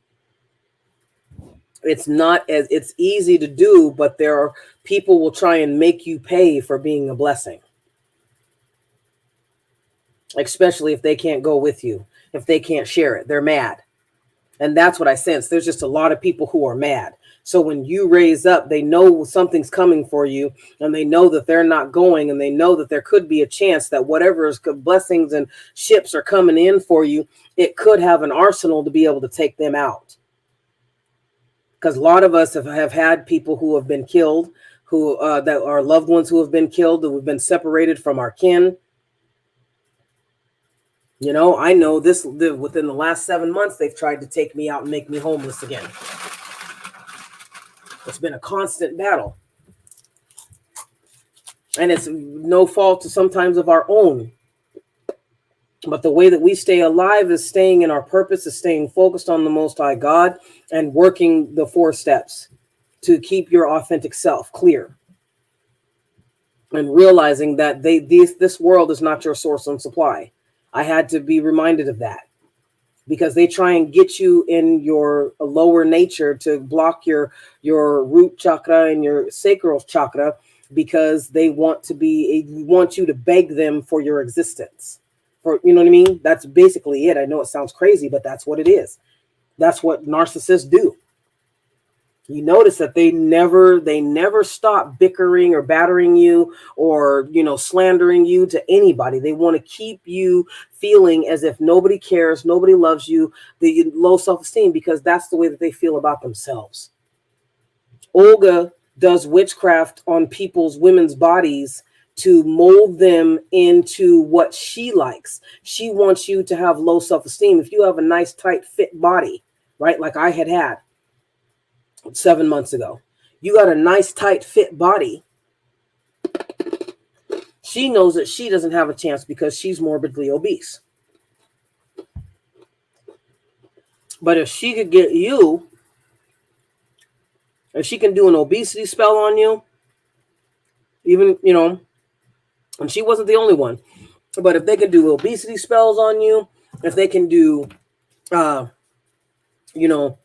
it's not as, it's easy to do, but there are people will try and make you pay for being a blessing, especially if they can't go with you, if they can't share it, they're mad. And that's what I sense. There's just a lot of people who are mad. So when you raise up, they know something's coming for you, and they know that they're not going, and they know that there could be a chance that whatever is blessings and ships are coming in for you, it could have an arsenal to be able to take them out. Because a lot of us have had people who have been killed, who that are loved ones who have been killed, who have been separated from our kin. You know, I know this within the last 7 months, they've tried to take me out and make me homeless again. It's been a constant battle. And it's no fault to sometimes of our own. But the way that we stay alive is staying in our purpose, is staying focused on the Most High God, and working the 4 steps to keep your authentic self clear. And realizing that this world is not your source and supply. I had to be reminded of that, because they try and get you in your lower nature to block your root chakra and your sacral chakra, because they want you to beg them for your existence. For, you know what I mean? That's basically it. I know it sounds crazy, but that's what it is. That's what narcissists do. You notice that they never stop bickering or battering you, or, you know, slandering you to anybody. They want to keep you feeling as if nobody cares, nobody loves you, the low self-esteem, because that's the way that they feel about themselves. Olga does witchcraft on women's bodies to mold them into what she likes. She wants you to have low self-esteem. If you have a nice, tight, fit body, right, like I had 7 months ago, you got a nice, tight, fit body, she knows that she doesn't have a chance because she's morbidly obese. But if she could get you, if she can do an obesity spell on you, even, you know, and she wasn't the only one, but if they can do obesity spells on you, if they can do, you know,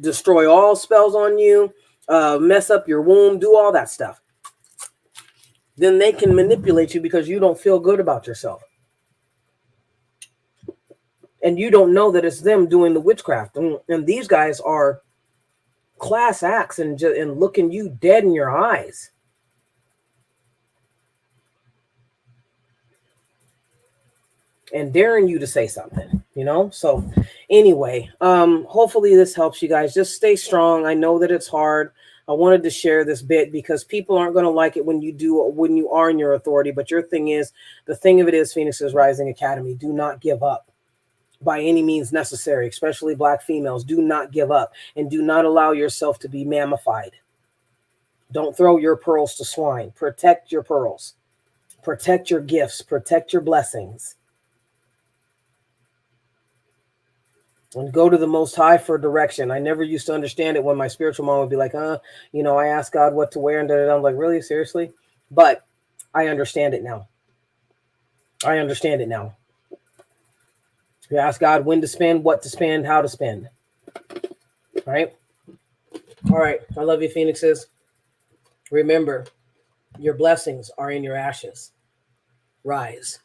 destroy all spells on you, mess up your womb, do all that stuff, then they can manipulate you because you don't feel good about yourself. And you don't know that it's them doing the witchcraft. And these guys are class acts and looking you dead in your eyes. And daring you to say something, you know? So anyway, hopefully this helps you guys. Just stay strong. I know that it's hard. I wanted to share this bit because people aren't going to like it when you are in your authority. But the thing of it is, Phoenix's Rising Academy, do not give up by any means necessary, especially Black females. Do not give up, and do not allow yourself to be mammified. Don't throw your pearls to swine. Protect your pearls. Protect your gifts, protect your blessings, and go to the Most High for direction. I never used to understand it when my spiritual mom would be like, you know, I asked God what to wear, and I'm like, really, seriously? But I understand it now. I understand it now. You ask God when to spend, what to spend, how to spend. Right? All right. I love you, Phoenixes. Remember, your blessings are in your ashes. Rise.